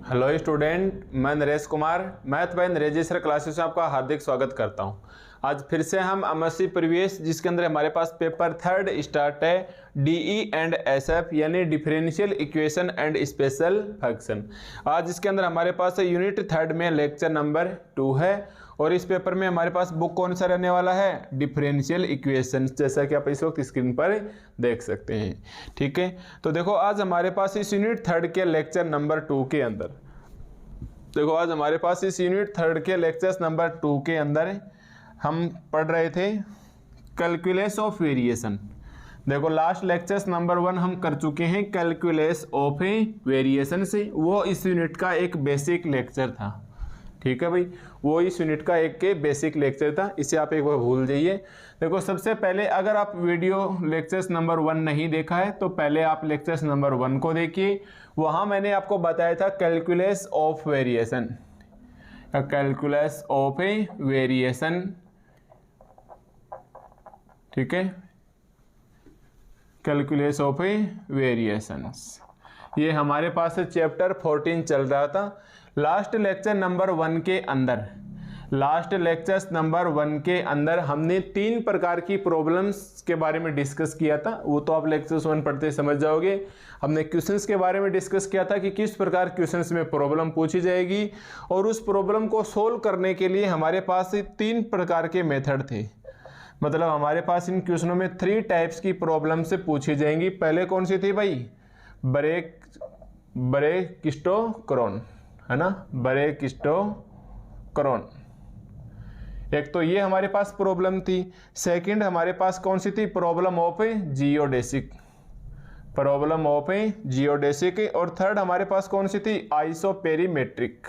Hello student, मैं Naresh Kumar math bye Naresh sir classes में आपका हार्दिक स्वागत करता हूं। आज फिर से हम एमएससी प्रीवियस जिसके अंदर हमारे पास पेपर 3 स्टार्ट है डीई एंड एसएफ यानी differential equation and special function. आज इसके अंदर हमारे पास यूनिट 3 में लेक्चर नंबर 2 है और इस पेपर में हमारे पास बुक कौन सा रहने वाला है, डिफरेंशियल इक्वेशन, जैसा कि आप इस वक्त स्क्रीन पर देख सकते हैं। ठीक है, तो देखो आज हमारे पास इस यूनिट 3 के लेक्चर नंबर 2 के अंदर नंबर 2 के अंदर हम पढ़ रहे थे कैलकुलस ऑफ वेरिएशन। देखो लास्ट लेक्चर्स नंबर 1 हम कर चुके हैं कैलकुलस ऑफ वेरिएशन से, वो इस यूनिट का एक बेसिक लेक्चर था। ठीक है भाई, वो इस यूनिट का एक के बेसिक लेक्चर था, इसे आप एक बार भूल जाइए। देखो सबसे पहले अगर आप वीडियो लेक्चर्स नंबर 1 नहीं देखा है तो पहले आप लेक्चर्स नंबर 1 को देखिए। वहाँ मैंने आपको बताया था calculus of variation, calculus of variation. ठीक है, कैलकुलस ऑफ वेरिएशंस, ये हमारे पास चैप्टर 14 चल रहा था। लास्ट लेक्चर नंबर 1 के अंदर हमने 3 प्रकार की प्रॉब्लम्स के बारे में डिस्कस किया था। वो तो आप लेक्चर्स 1 पढ़ते समझ जाओगे। हमने क्वेश्चंस के बारे में डिस्कस किया था कि किस प्रकार क्वेश्चंस में प्रॉब्लम पूछी जाएगी और उस प्रॉब्लम को सोल्व करने के लिए हमारे पास 3 प्रकार के मेथड थे। मतलब हमारे पास इन क्वेश्चनों में 3 टाइप्स की प्रॉब्लम से पूछी जाएंगी। पहले कौन सी थी भाई, ब्रेकिस्टोक्रोन, है ना, ब्रेकिस्टोक्रोन। एक तो ये हमारे पास प्रॉब्लम थी। सेकंड हमारे पास कौन सी थी, प्रॉब्लम ऑफ जियोडेसिक, और थर्ड हमारे पास कौन सी थी, आइसोपेरीमेट्रिक।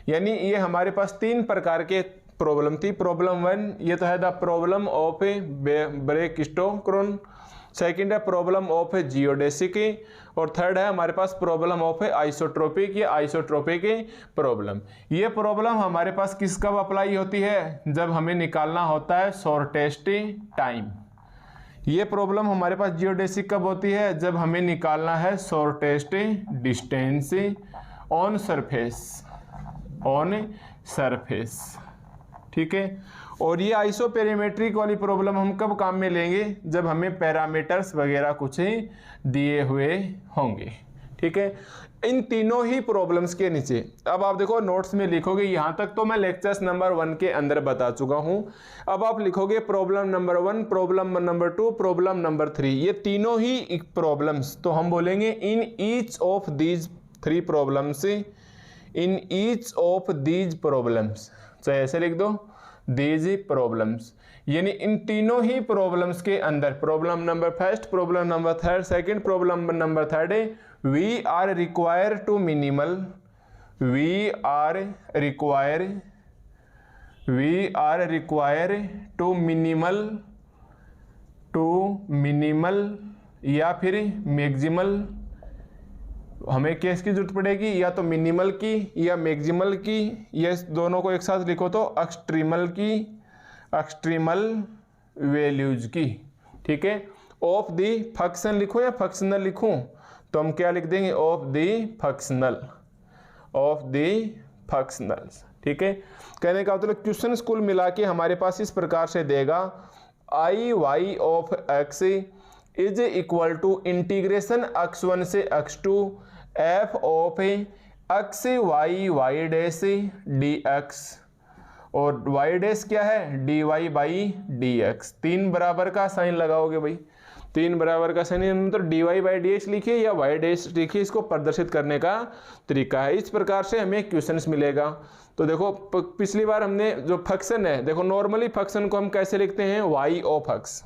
यानी ये हमारे पास 3 प्रकार के प्रॉब्लम थी। प्रॉब्लम 1 ये तो है द प्रॉब्लम ऑफ ब्रेकिस्टोक्रोन, सेकंड है प्रॉब्लम ऑफ जियोडेसिक और थर्ड है हमारे पास प्रॉब्लम ऑफ आइसोट्रोपिक या आइसोट्रोपिक प्रॉब्लम। ये प्रॉब्लम हमारे पास किस कब अप्लाई होती है, जब हमें निकालना होता है शॉर्टेस्ट टाइम। ये प्रॉब्लम हमारे पास जियोडेसिक कब होती है, जब हमें निकालना है शॉर्टेस्ट डिस्टेंस ऑन सरफेस। ठीक है, और ये आइसोपेरीमेट्रिक वाली प्रॉब्लम हम कब काम में लेंगे, जब हमें पैरामीटर्स वगैरह कुछ दिए हुए होंगे। ठीक है, इन तीनों ही प्रॉब्लम्स के नीचे अब आप देखो नोट्स में लिखोगे, यहाँ तक तो मैं लेक्चर्स नंबर 1 के अंदर बता चुका हूँ। अब आप लिखोगे problem number 1, problem number 2, problem number 3, ये तीनों ही प्रॉब्लम्स। तो हम बोलेंगे इन each of these 3 problems, in each of these problems, चाहे ऐसे लिख दो, दीज प्रॉब्लम्स, यानी इन तीनों ही प्रॉब्लम्स के अंदर, problem number 1, problem number 3, second problem number 3, we are require to minimal या फिर मैक्सिमल, हमें केस की जरूरत पड़ेगी, या तो मिनिमल की या मैक्सिमल की, ये दोनों को एक साथ लिखो तो एक्सट्रीमल वैल्यूज की। ठीक है, ऑफ दी फंक्शन लिखो या फंक्शनल लिखूं, तो हम क्या लिख देंगे, ऑफ दी फंक्शनल्स। ठीक है, कहने का मतलब क्वेश्चन कुल मिला के हमारे पास इस प्रकार से देगा, I Y of x is equal to integration x1 से x2 f of x y dash dx, और y डैश क्या है, dy बाई dx। 3 बराबर का साइन लगाओगे भाई, 3 बराबर का साइन तो dy बाई dx लिखिए या y डैश लिखिए, इसको प्रदर्शित करने का तरीका है। इस प्रकार से हमें क्वेश्चंस मिलेगा। तो देखो पिछली बार हमने जो फंक्शन है, देखो नॉर्मली फंक्शन को हम कैसे लिखते हैं, y ऑफ x।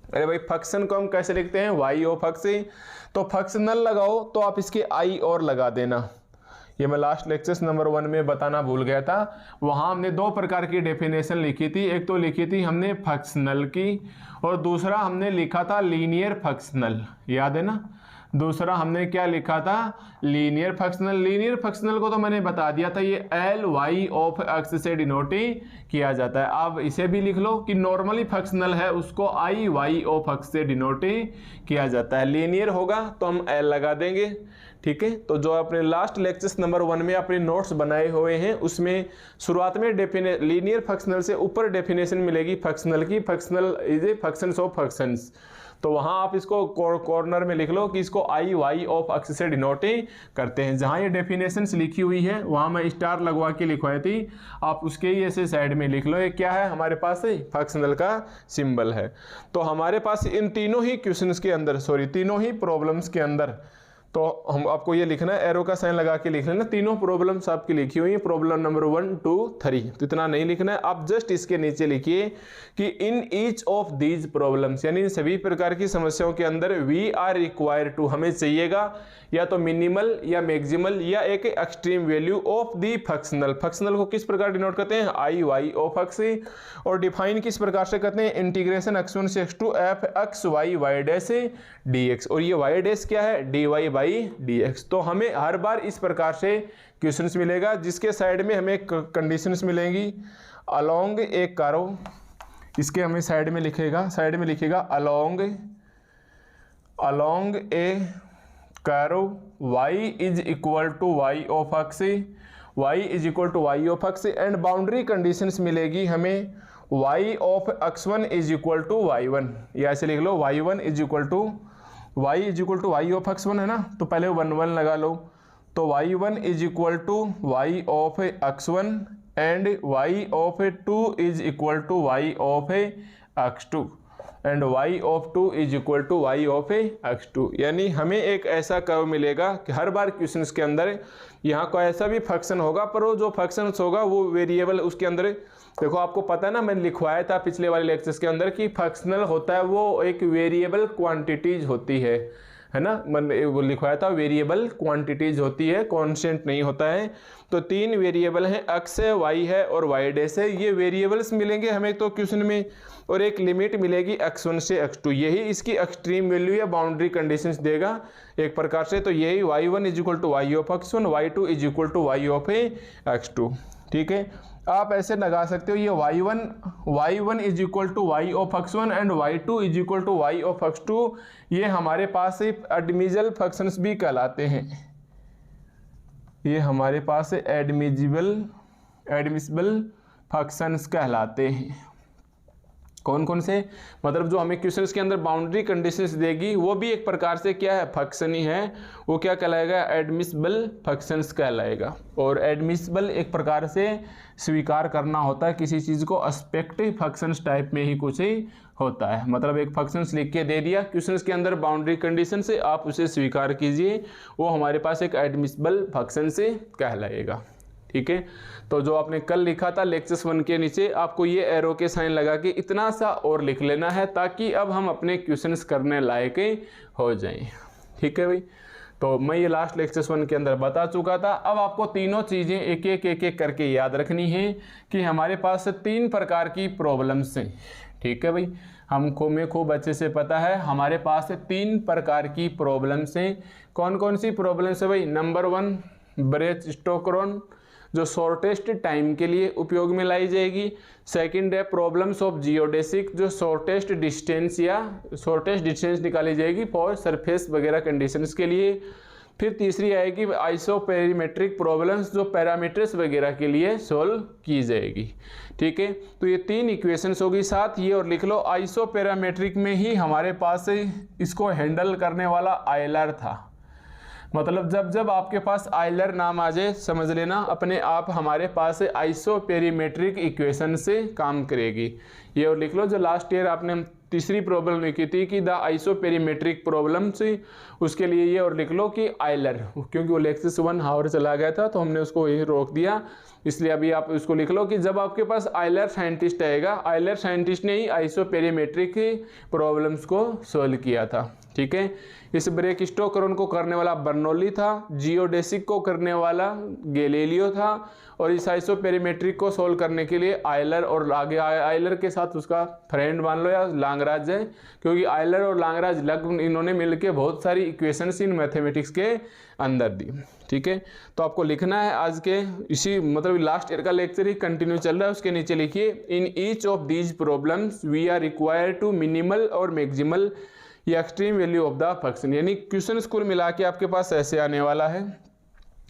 अरे भाई फंक्शन को हम कैसे लिखते हैं, y ऑफ x। तो फंक्शनल लगाओ तो आप इसके आई और लगा देना। ये मैं लास्ट लेक्चर्स नंबर 1 में बताना भूल गया था। वहाँ हमने 2 प्रकार की डेफिनेशन लिखी थी। एक तो लिखी थी हमने फंक्शनल की और दूसरा हमने लिखा था लीनियर फंक्शनल, याद है ना। दूसरा हमने क्या लिखा था, लीनियर फ्रैक्शनल। लीनियर फ्रैक्शनल को तो मैंने बता दिया था, ये एल वाई ऑफ एक्स से डिनोट किया जाता है। आप इसे भी लिख लो कि नॉर्मली फ्रैक्शनल है उसको आई वाई ऑफ एक्स से डिनोट किया जाता है। लीनियर होगा तो हम एल लगा देंगे, ठीक है। तो जो अपने लास्ट लेक्चर्स नंबर 1 में अपने नोट्स बनाए हुए हैं उसमें शुरुआत में लीनियर फ्रैक्शनल से ऊपर डेफिनेशन मिलेगी फ्रैक्शनल की, fractional is a functions of fractions. तो वहां आप इसको कॉर्नर में लिख लो कि इसको आई वाई ऑफ एक्स से डिनोट करते हैं। जहां ये डेफिनेशंस लिखी हुई है वहां मैं स्टार लगवा के लिखवाई थी, आप उसके ही ऐसे साइड में लिख लो। ये क्या है हमारे पास, फ्रैक्शनल का सिंबल है। तो हमारे पास इन तीनों ही क्वेश्चंस के अंदर, तीनों ही प्रॉब्लम्स के अंदर, तो हम आपको ये लिखना है, एरो का साइन लगा के लिख लेना। तीनों प्रॉब्लम्स आपकी लिखी हुई है, प्रॉब्लम नंबर 1, 2, 3। तो इतना नहीं लिखना है, आप जस्ट इसके नीचे लिखिए कि इन ईच ऑफ दीज प्रॉब्लम्स, यानी इन सभी प्रकार की समस्याओं के अंदर वी आर रिक्वायर्ड टू, हमें चाहिएगा या तो मिनिमल या मैक्सिमल या एक extreme value of the fractional. Fractional को किस प्रकार डिनोट करते हैं, आई वाई ऑफ एक्स, और डिफाइन किस प्रकार से करते हैं, इंटीग्रेशन x1 से x2 F x Y Y dash D X, और ये वाई डैश क्या है, D Y by D X. तो हमें हर बार इस प्रकार से क्वेश्चंस मिलेगा जिसके साइड में हमें कंडीशंस मिलेंगी। अलोंग ए कर्व, इसके हमें साइड में लिखेगा along a curve y is equal to Y of X, y is equal to Y of X, and boundary conditions मिलेगी हमें y of x1 is equal to y1, या ऐसे लिख लो y1 is equal to y of x1 है ना, तो पहले 1 1 लगा लो। तो y1 is equal to y of x1 and y of 2 is equal to y of x2 and y of 2 is equal to y of x2। यानी हमें एक ऐसा कर्व मिलेगा कि हर बार क्वेश्चंस के अंदर यहाँ कोई ऐसा भी फंक्शन होगा, पर वो जो फंक्शन होगा वो वेरिएबल उसके अंदर, देखो आपको पता है ना, मैंने लिखवाया था पिछले वाले लेक्चर्स के अंदर कि फंक्शनल होता है वो एक वेरिएबल क्वांटिटीज होती है ना, मैंने वो लिखवाया था वेरिएबल क्वांटिटीज होती है, कांस्टेंट नहीं होता है। तो 3 वेरिएबल हैं, एक्स है, वाई है और वाई डैश है, ये वेरिएबल्स मिलेंगे हमें तो क्वेश्चन में, और एक लिमिट मिलेगी x1 से x2, यही इसकी एक्सट्रीम वैल्यू या बाउंड्री कंडीशंस देगा एक प्रकार से। तो यही y1 is equal to Y of x1, y2 is equal to Y of x2, ठीक है। आप ऐसे लगा सकते हो, ये y1 is equal to Y of x1 and y2 is equal to Y of x2, ये हमारे पास एडमिजिबल फंक्शंस भी कहलाते हैं। ये हमारे पास एडमिसिबल फंक्शंस कहलाते हैं। कौन कौन से, मतलब जो हमें क्वेश्चंस के अंदर बाउंड्री कंडीशंस देगी वो भी एक प्रकार से क्या है, फंक्शन ही है, वो क्या कहलाएगा, एडमिसिबल फंक्शंस कहलाएगा। और एडमिसिबल एक प्रकार से स्वीकार करना होता है किसी चीज़ को, एस्पेक्टिव फंक्शंस टाइप में ही कुछ ही होता है, मतलब एक फंक्शंस लिख के दे दिया क्वेश्चंस के अंदर बाउंड्री कंडीशन से, आप उसे स्वीकार कीजिए, वो हमारे पास एक एडमिसिबल फंक्शन से कहलाएगा, ठीक है। तो जो आपने कल लिखा था लेक्चर्स 1 के नीचे, आपको ये एरो के साइन लगा के इतना सा और लिख लेना है ताकि अब हम अपने क्वेश्चंस करने लायक हो जाएं, ठीक है भाई। तो मैं ये लास्ट लेक्चर्स 1 के अंदर बता चुका था। अब आपको तीनों चीज़ें एक एक करके याद रखनी है कि हमारे पास 3 प्रकार की प्रॉब्लम्स हैं, ठीक है भाई। हमको में खूब अच्छे से पता है हमारे पास 3 प्रकार की प्रॉब्लम्स हैं। कौन कौन सी प्रॉब्लम्स है भाई, नंबर 1 ब्रेच-स्टोक्स जो शॉर्टेस्ट टाइम के लिए उपयोग में लाई जाएगी। सेकंड है प्रॉब्लम्स ऑफ जियोडेसिक, जो शॉर्टेस्ट डिस्टेंस निकाली जाएगी फॉर सरफेस वगैरह कंडीशंस के लिए। फिर तीसरी आएगी आइसोपेरीमेट्रिक प्रॉब्लम्स, जो पैरामीटर्स वगैरह के लिए सॉल्व की जाएगी, ठीक है। तो ये 3 इक्वेशंस होगी। साथ ये और लिख लो, आइसोपेरामेट्रिक में ही हमारे पास इसको हैंडल करने वाला आयलर था, मतलब जब आपके पास आयलर नाम आ जाए समझ लेना अपने आप हमारे पास आइसोपेरीमेट्रिक इक्वेशन से काम करेगी। ये और लिख लो, जो लास्ट ईयर आपने तीसरी प्रॉब्लम लिखी थी कि द आइसोपेरीमेट्रिक प्रॉब्लम से, उसके लिए ये और लिख लो कि आयलर, क्योंकि वो लेक्चर 1 हावर चला गया था तो हमने उसको यही रोक दिया, इसलिए अभी आप उसको लिख लो कि जब आपके पास आयलर साइंटिस्ट आएगा, आयलर साइंटिस्ट ने ही आइसोपेरीमेट्रिक प्रॉब्लम्स को सोल्व किया था, ठीक है। इस ब्रेक स्टोकरोन को करने वाला बर्नौली था, जियोडेसिक को करने वाला गैलीलियो था, और इस आइसोपेरिमेट्रिक को सोल्व करने के लिए आयलर, और आगे आयलर के साथ उसका फ्रेंड मान लो या लांगराज है, क्योंकि आयलर और लांगराज इन्होंने मिलकर बहुत सारी इक्वेशंस इन मैथमेटिक्स के अंदर दी। ठीक है, तो आपको लिखना है आज के इसी मतलब लास्ट ईयर का लेक्चर ही कंटिन्यू चल रहा है, उसके नीचे लिखिए in each of these problems we are required to minimal और मैक्सिमल या extreme value of the function. यानी क्वेश्चन कुल मिला के आपके पास ऐसे आने वाला है,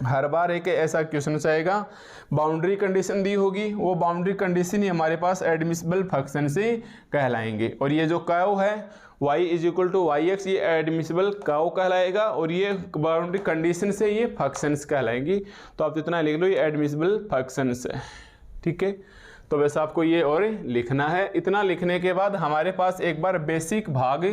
हर बार एक ऐसा क्वेश्चन आएगा, बाउंड्री कंडीशन दी होगी, वो बाउंड्री कंडीशन ही हमारे पास एडमिसिबल फंक्शन से कहलाएंगे, और ये जो कर्व है y is equal to Y X, ये एडमिसिबल कर्व कहलाएगा, और ये बाउंड्री कंडीशन से ये फंक्शंस कहलाएंगी। तो आप इतना लिख लो, ये एडमिसिबल फंक्शंस है। ठीक है, तो वैसे आपको ये और लिखना है। इतना लिखने के बाद हमारे पास एक बार बेसिक भाग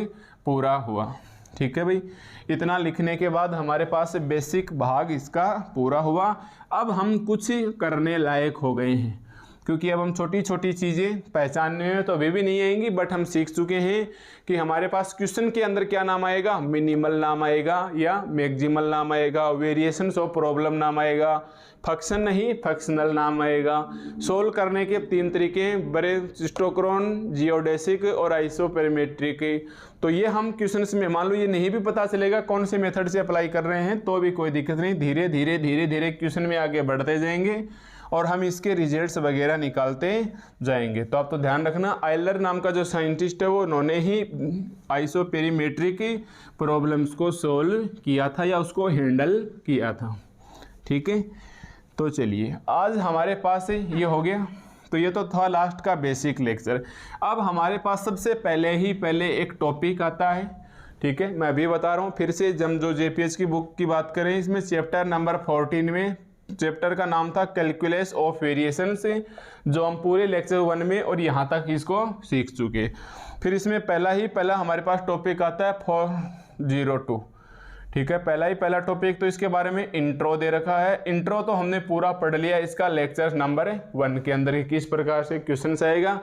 पूरा हुआ। ठीक है भाई, इतना लिखने के बाद हमारे पास बेसिक भाग इसका पूरा हुआ। अब हम कुछ करने लायक हो गए हैं, क्योंकि अब हम छोटी छोटी चीज़ें पहचानने में तो अभी भी नहीं आएंगी, बट हम सीख चुके हैं कि हमारे पास क्वेश्चन के अंदर क्या नाम आएगा, मिनिमल नाम आएगा या मैक्सिमल नाम आएगा, वेरिएशंस ऑफ प्रॉब्लम नाम आएगा, फंक्शन नहीं फंक्शनल नाम आएगा। सोल्व करने के 3 तरीके हैं, ब्रेक स्टोकरोन, जियोडेसिक और आइसोपेरिमेट्रिक। तो ये हम क्वेश्चंस में मान लो ये नहीं भी पता चलेगा कौन से मेथड से अप्लाई कर रहे हैं तो भी कोई दिक्कत नहीं, धीरे धीरे धीरे धीरे क्वेश्चन में आगे बढ़ते जाएंगे और हम इसके रिजल्ट्स वगैरह निकालते जाएंगे। तो आप तो ध्यान रखना, आयलर नाम का जो साइंटिस्ट है वो उन्होंने ही आइसोपेरिमेट्रिक प्रॉब्लम्स को सोल्व किया था या उसको हैंडल किया था। ठीक है, तो चलिए आज हमारे पास ये हो गया। तो ये तो था लास्ट का बेसिक लेक्चर। अब हमारे पास सबसे पहले एक टॉपिक आता है। ठीक है, मैं अभी बता रहा हूँ फिर से, जब जो जेपीएच की बुक की बात करें, इसमें चैप्टर नंबर 14 में चैप्टर का नाम था कैलकुलस ऑफ वेरिएशन से, जो हम पूरे लेक्चर 1 में और यहाँ तक इसको सीख चुके। फिर इसमें पहला हमारे पास टॉपिक आता है 402। ठीक है, पहला टॉपिक, तो इसके बारे में इंट्रो दे रखा है। इंट्रो तो हमने पूरा पढ़ लिया इसका लेक्चर नंबर 1 के अंदर, किस प्रकार से क्वेश्चन आएगा,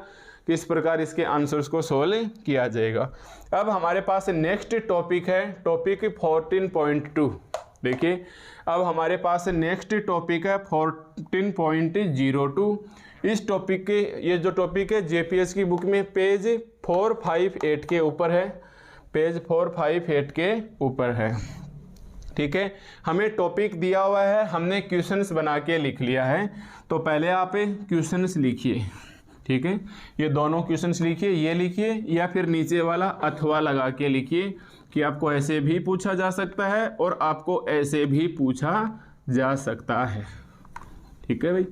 किस प्रकार इसके आंसर्स को सोल्व किया जाएगा। अब हमारे पास नेक्स्ट टॉपिक है टॉपिक 14.2। देखिए, अब हमारे पास नेक्स्ट टॉपिक है 14.02। इस टॉपिक के ये जो टॉपिक है जेपीएस की बुक में पेज 458 के ऊपर है, पेज 458 के ऊपर है। ठीक है, हमें टॉपिक दिया हुआ है, हमने क्वेश्चंस बना के लिख लिया है। तो पहले आप क्वेश्चंस लिखिए। ठीक है, ये दोनों क्वेश्चंस लिखिए, ये लिखिए या फिर नीचे वाला अथवा लगा के लिखिए कि आपको ऐसे भी पूछा जा सकता है और आपको ऐसे भी पूछा जा सकता है। ठीक है भाई,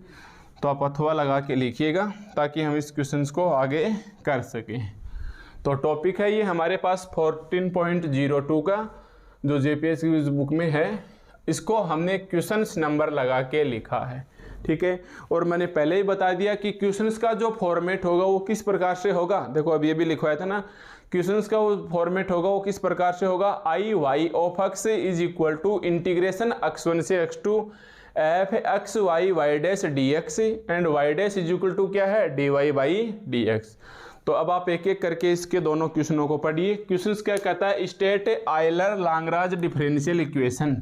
तो आप अथवा लगा के लिखिएगा ताकि हम इस क्वेश्चंस को आगे कर सकें। तो टॉपिक है ये हमारे पास 14.02 का, जो जेपीएस की बुक में है, इसको हमने क्वेश्चंस नंबर लगा के लिखा है। ठीक है, और मैंने पहले ही बता दिया कि क्वेश्चंस का जो फॉर्मेट होगा वो किस प्रकार से होगा। देखो अभी अभी लिखवाया था ना, क्वेश्चंस का वो फॉर्मेट होगा वो किस प्रकार से होगा, I Y of x is equal to integration x1 से x2 F x Y Y dash D X and Y dash is equal to क्या है, D Y by D X. तो अब आप एक एक करके इसके दोनों क्वेश्चनों को पढ़िए। क्वेश्चंस क्या कहता है, state Euler Lagrange differential equation.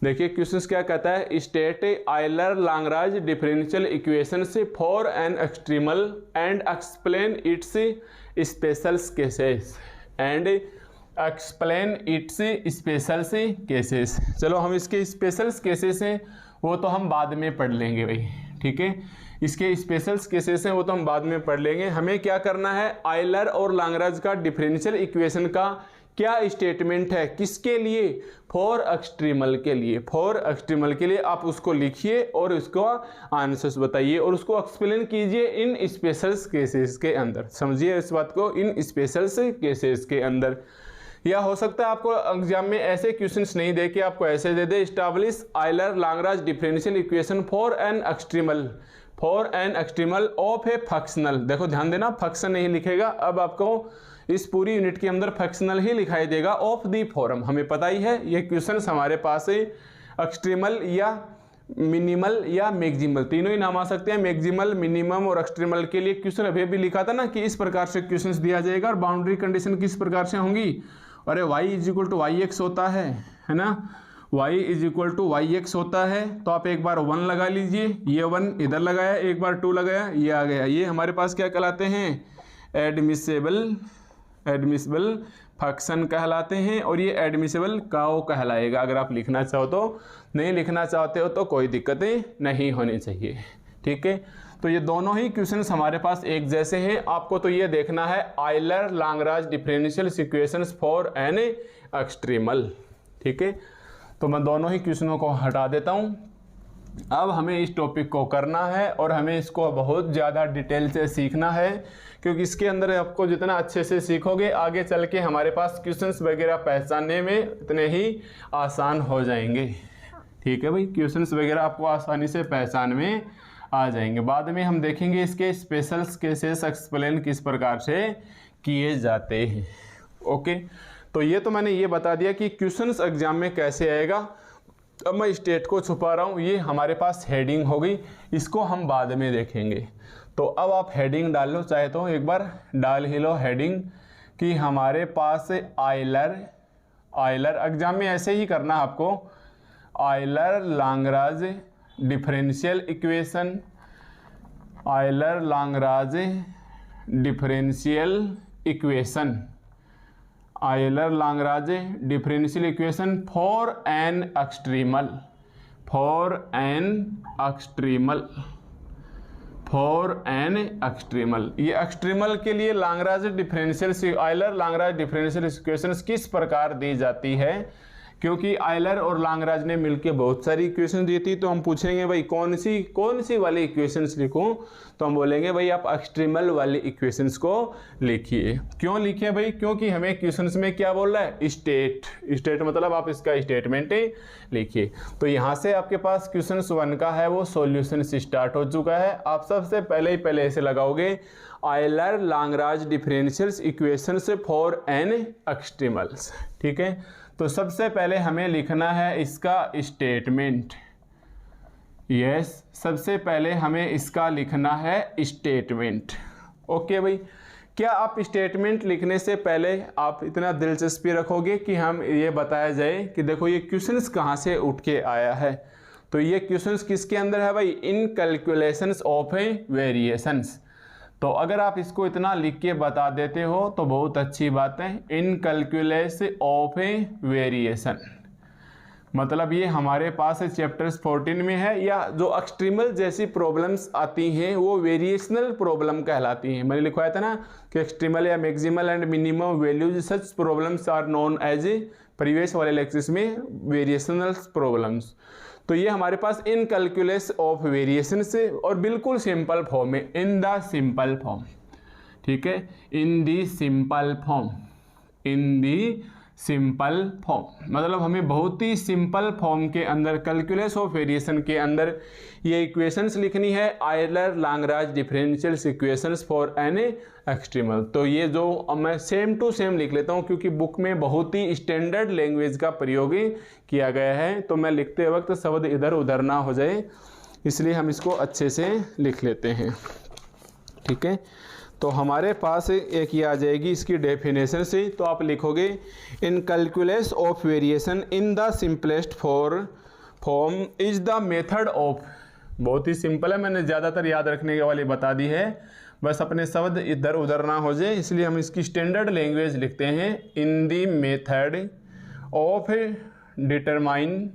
देखिए क्वेश्चंस क्या कहता है, state Euler Lagrange differential equation से for an extremal and explain its special cases and explain its special cases. चलो हम इसके स्पेशल केसेस हैं वो तो हम बाद में पढ़ लेंगे भाई। ठीक है, इसके स्पेशल केसेस हैं वो तो हम बाद में पढ़ लेंगे। हमें क्या करना है, आयलर और लांगराज का डिफरेंशियल इक्वेशन का क्या स्टेटमेंट है, किसके लिए, फॉर एक्सट्रीमल के लिए। फॉर एक्सट्रीमल के लिए आप उसको लिखिए और उसको आंसर्स बताइए और उसको एक्सप्लेन कीजिए इन स्पेशल केसेस के अंदर। समझिए इस बात को, इन स्पेशल केसेस के अंदर। या हो सकता है आपको एग्जाम में ऐसे क्वेश्चंस नहीं दे के आपको ऐसे दे दे, establish Euler Lagrange differential equation for an extremal of a functional. देखो ध्यान देना, फंक्शन नहीं लिखेगा, अब आपको इस पूरी यूनिट के अंदर फंक्शनल ही लिखाई देगा ऑफ दी फॉर्म। हमें पता ही है ये क्वेश्चंस हमारे पास है, एक्सट्रीमल या मिनिमल या मैक्सिमल, तीनों ही नाम आ सकते हैं। मैक्सिमल, मिनिमम और एक्सट्रीमल के लिए क्वेश्चन अभी भी लिखा था ना कि इस प्रकार से क्वेश्चंस दिया जाएगा और बाउंड्री कंडीशन किस प्रकार से होंगी, अरे y is equal to Y X होता है ना, y is equal to Y X होता है, तो आप एक बार 1 लगा लीजिए, ये 1 इधर लगाया, एक बार 2 लगाया, ये आ गया। ये हमारे पास क्या कहलाते हैं, एडमिसिबल फंक्शन कहलाते हैं, और ये एडमिसिबल काउ कहलाएगा। अगर आप लिखना चाहो तो, नहीं लिखना चाहते हो तो कोई दिक्कतें नहीं होनी चाहिए, ठीक है। तो ये दोनों ही क्वेश्चंस हमारे पास एक जैसे हैं। आपको तो ये देखना है Euler Lagrange differential equations for an extremal, ठीक है। तो मैं दोनों ही क्वेश्चनों को हटा देता हूँ। अब हमें इस टॉपिक को करना है और हमें इसको बहुत ज़्यादा डिटेल से सीखना है, क्योंकि इसके अंदर आपको जितना अच्छे से सीखोगे आगे चल के हमारे पास क्वेश्चंस वगैरह पहचानने में इतने ही आसान हो जाएंगे, ठीक है भाई। क्वेश्चंस वगैरह आपको आसानी से पहचान में आ जाएंगे। बाद में हम देखेंगे इसके स्पेशल केसेस एक्सप्लेन किस प्रकार से किए जाते हैं, ओके। तो ये तो मैंने ये बता दिया कि क्वेश्चंस एग्जाम में कैसे आएगा। अब मैं स्टेट को छुपा रहा हूँ, ये हमारे पास हेडिंग हो गई, इसको हम बाद में देखेंगे। तो अब आप हेडिंग डाल लो, चाहे तो एक बार डाल ही लो हेडिंग कि हमारे पास आयलर एग्जाम में ऐसे ही करना है आपको, Euler Lagrange differential equation, Euler Lagrange differential equation, Euler Lagrange differential equation for an extremal, for an extremal, for an extremal. ये एक्सट्रीमल के लिए Lagrange differential, Euler Lagrange differential equations किस प्रकार दी जाती है, क्योंकि आयलर और लाग्रांज ने मिलके बहुत सारी इक्वेशन दी थी। तो हम पूछेंगे भाई कौन सी वाली इक्वेशंस लिखूं, तो हम बोलेंगे भाई आप एक्सट्रीमल वाली इक्वेशंस को लिखिए। क्यों लिखिए भाई, क्योंकि हमें क्वेश्चंस में क्या बोल रहा है, स्टेट मतलब आप इसका स्टेटमेंट लिखिए। तो यहाँ से आपके पास क्वेश्चन 1 का है वो सॉल्यूशन स्टार्ट हो चुका है। आप सबसे पहले ऐसे लगाओगे Euler Lagrange differential equations for an extremals, ठीक है। तो सबसे पहले हमें लिखना है इसका स्टेटमेंट, यस, सबसे पहले हमें इसका लिखना है स्टेटमेंट, ओके भाई। क्या आप स्टेटमेंट लिखने से पहले आप इतना दिलचस्पी रखोगे कि हम ये बताया जाए कि देखो ये क्वेश्चंस कहाँ से उठ के आया है। तो ये क्वेश्चंस किसके अंदर है भाई, इन कैलकुलेशंस ऑफ वेरिएशंस। तो अगर आप इसको इतना लिख के बता देते हो तो बहुत अच्छी बात है। इन कैलकुलेस ऑफ ए वेरिएशन, मतलब ये हमारे पास चैप्टर्स 14 में है, या जो एक्सट्रीमल जैसी प्रॉब्लम्स आती हैं वो वेरिएशनल प्रॉब्लम कहलाती हैं। मैंने लिखवाया था ना कि एक्सट्रीमल या maximal and minimum values such problems are known as a, previous वाले लेक्चर्स में वेरिएशनल प्रॉब्लम्स। तो ये हमारे पास इन कैलकुलस ऑफ वेरिएशन से, और बिल्कुल सिंपल फॉर्म में, इन द सिंपल फॉर्म, ठीक है, इन दी सिंपल फॉर्म, इन दी सिंपल फॉर्म, मतलब हमें बहुत ही सिंपल फॉर्म के अंदर कैलकुलस ऑफ वेरिएशन के अंदर ये इक्वेशंस लिखनी है, Euler Lagrange differential equations for an extremal. तो ये जो मैं सेम टू सेम लिख लेता हूँ, क्योंकि बुक में बहुत ही स्टैंडर्ड लैंग्वेज का प्रयोग किया गया है, तो मैं लिखते वक्त शब्द इधर उधर ना हो जाए, इसलिए हम इसको अच्छे से लिख लेते हैं, ठीक है। तो हमारे पास एक ये आ जाएगी इसकी डेफिनेशन से, तो आप लिखोगे in calculus of variation in the simplest form is the method of, बहुत ही सिंपल है, मैंने ज़्यादातर याद रखने वाली बता दी है, बस अपने शब्द इधर उधर ना हो जाए, इसलिए हम इसकी स्टैंडर्ड लैंग्वेज लिखते हैं। In the method of determine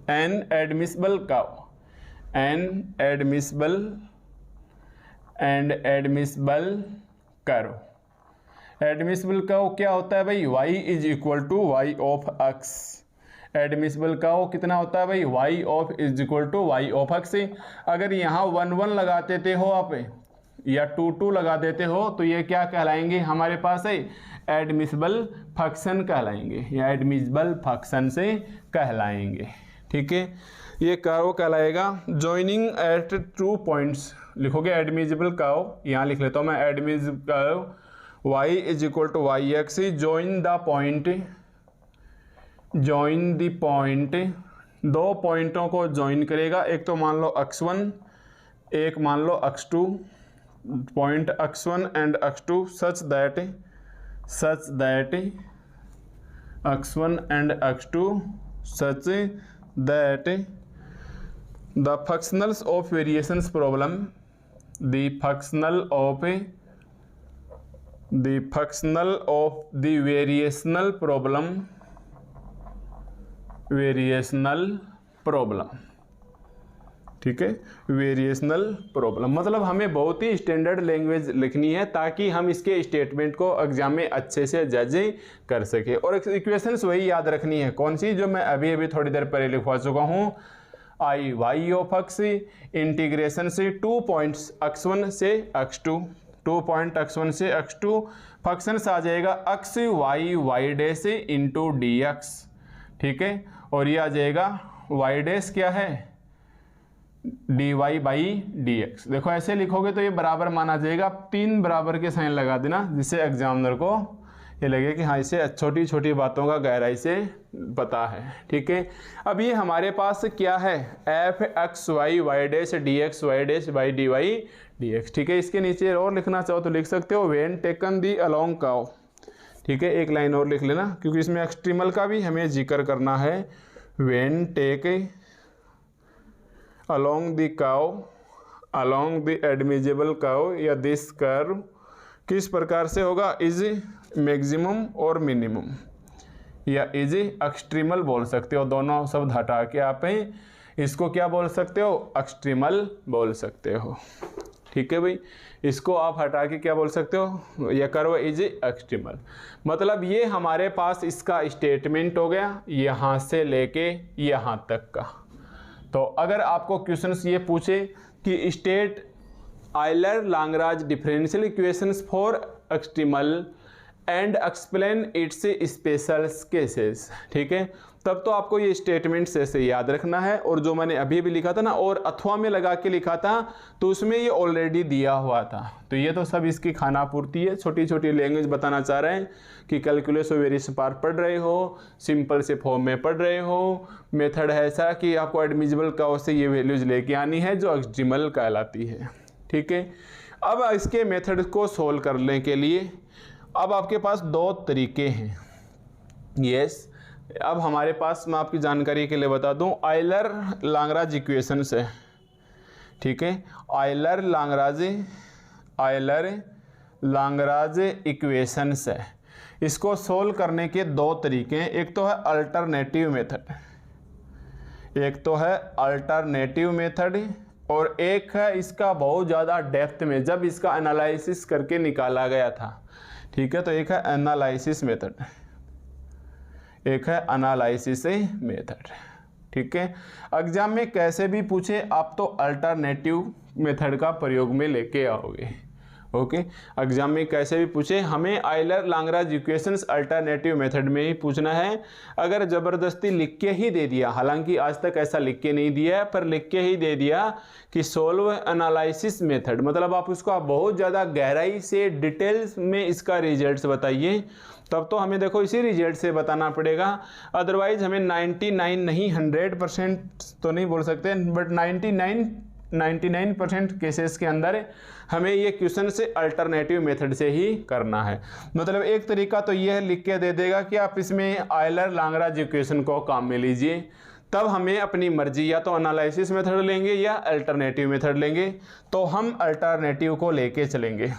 an admissible curve, an admissible curve. Admissible curve क्या होता है भाई, y is equal to Y of X. Admissible curve कितना होता है भाई, y of is equal to Y of X. अगर यहाँ 1 1 लगा देते हो आप, या 2 2 लगा देते हो, तो ये क्या कहलाएंगे हमारे पास है, एडमिसिबल फंक्शन कहलाएंगे, या एडमिसिबल फंक्शन से कहलाएंगे, ठीक है। ये कर्व कहलाएगा जॉइनिंग एट 2 पॉइंट्स, लिखोगे एडमिसिबल कर्व, यहाँ लिख लेता हूँ मैं, admissible curve y is equal to Y X, join the point, 2 पॉइंटों को ज्वाइन करेगा, एक तो मान लो x1, एक मान लो x2, point x1 and x2 such that x1 and x2 such that the functionals of variations problem, the functional of the variational problem, ठीक है, वेरिएशनल प्रॉब्लम मतलब हमें बहुत ही स्टैंडर्ड लैंग्वेज लिखनी है ताकि हम इसके स्टेटमेंट को एग्जाम में अच्छे से जज कर सके। और इक्वेशंस वही याद रखनी है, कौन सी, जो मैं अभी थोड़ी देर पहले लिखवा चुका हूँ, I Y of x integration से 2 पॉइंट्स x1 से x2, 2 पॉइंट x1 से x2 फंक्शंस आ जाएगा X Y Y dash into D X, ठीक है, और ये आ जाएगा वाई डैश क्या है, D Y by D X. देखो ऐसे लिखोगे तो ये बराबर माना जाएगा, 3 बराबर के साइन लगा देना जिससे एग्जामिनर को ये लगे कि हाँ इसे छोटी छोटी बातों का गहराई से पता है, ठीक है। अब ये हमारे पास क्या है, F x Y Y dash D x Y dash by D Y D X, ठीक है। इसके नीचे और लिखना चाहो तो लिख सकते हो, when taken the along cow, ठीक है, एक लाइन और लिख लेना क्योंकि इसमें एक्सट्रीमल का भी हमें जिक्र करना है। When take along the cow, along the admissible cow या this curve किस प्रकार से होगा, इज मैक्सिमम और मिनिमम या इज एक्सट्रीमल बोल सकते हो, दोनों शब्द हटा के आप इसको क्या बोल सकते हो, एक्सट्रीमल बोल सकते हो, ठीक है भाई। इसको आप हटा के क्या बोल सकते हो, यह कर्व इज एक्सट्रीमल। मतलब ये हमारे पास इसका स्टेटमेंट हो गया यहाँ से लेके यहाँ तक का। तो अगर आपको क्वेश्चंस ये पूछे कि state Euler Lagrange differential equations for extremal and explain its special cases, ठीक है, तब तो आपको ये स्टेटमेंट्स ऐसे याद रखना है। और जो मैंने अभी भी लिखा था ना, और अथवा में लगा के लिखा था, तो उसमें ये ऑलरेडी दिया हुआ था। तो ये तो सब इसकी खाना पूर्ति है, छोटी छोटी लैंग्वेज बताना चाह रहे हैं कि कैलकुलस और वेरिएशन पार्ट पढ़ रहे हो, सिंपल से फॉर्म में पढ़ रहे हो, मेथड है ऐसा कि आपको एडमिसिबल का से ये वैल्यूज लेके आनी है जो एक्सट्रीमल कहलाती है, ठीक है। अब इसके मेथड को सोल्व करने के लिए अब आपके पास 2 तरीके हैं। यस, अब हमारे पास, मैं आपकी जानकारी के लिए बता दूं, आयलर लाग्रांज इक्वेशंस है, ठीक है। आयलर लाग्रांज इक्वेशंस है। इसको सोल्व करने के 2 तरीके हैं, एक तो है अल्टरनेटिव मेथड, और एक है इसका बहुत ज़्यादा डेप्थ में जब इसका एनालिसिस करके निकाला गया था, ठीक है। तो एक है एनालिसिस मेथड, ठीक है। एग्जाम में कैसे भी पूछे आप तो अल्टरनेटिव मेथड का प्रयोग में लेके आओगे, ओके। एग्जाम में कैसे भी पूछे हमें Euler Lagrange equations alternative method में ही पूछना है। अगर ज़बरदस्ती लिख के ही दे दिया, हालांकि आज तक ऐसा लिख के नहीं दिया है, पर लिख के ही दे दिया कि सोल्व एनालिसिस मेथड, मतलब आप उसको बहुत ज़्यादा गहराई से डिटेल्स में इसका रिजल्ट्स बताइए, तब तो हमें देखो इसी रिजल्ट से बताना पड़ेगा। अदरवाइज हमें 99 नहीं 100% तो नहीं बोल सकते, बट 99% केसेस के अंदर हमें ये क्वेश्चन से अल्टरनेटिव मेथड से ही करना है। मतलब एक तरीका तो ये लिख के दे देगा कि आप इसमें आयलर लाग्रांज इक्वेशन को काम में लीजिए, तब हमें अपनी मर्जी या तो एनालिसिस मेथड लेंगे या अल्टरनेटिव मेथड लेंगे, तो हम अल्टरनेटिव को लेके चलेंगे,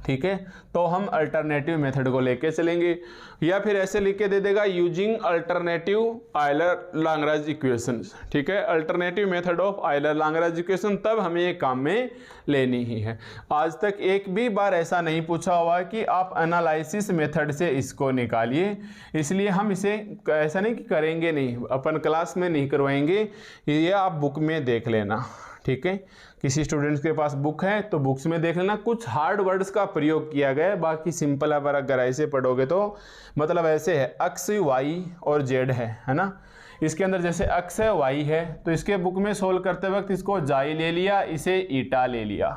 ठीक है। तो हम अल्टरनेटिव मेथड को लेके चलेंगे, या फिर ऐसे लिख के दे देगा using alternative Euler Lagrange equations, ठीक है, alternative method of Euler Lagrange equation, तब हमें ये काम में लेनी ही है। आज तक एक भी बार ऐसा नहीं पूछा हुआ कि आप एनालिसिस मेथड से इसको निकालिए, इसलिए हम इसे ऐसा नहीं कि करेंगे नहीं, अपन क्लास में नहीं करवाएंगे, ये आप बुक में देख लेना, ठीक है। किसी स्टूडेंट्स के पास बुक है तो बुक्स में देख लेना, कुछ हार्ड वर्ड्स का प्रयोग किया गया है, बाकी सिंपल है, अगर ऐसे पढ़ोगे तो मतलब ऐसे है, एक्स वाई और जेड है ना। इसके अंदर जैसे एक्स है वाई है, तो इसके बुक में सोल्व करते वक्त इसको जाई ले लिया, इसे ईटा ले लिया,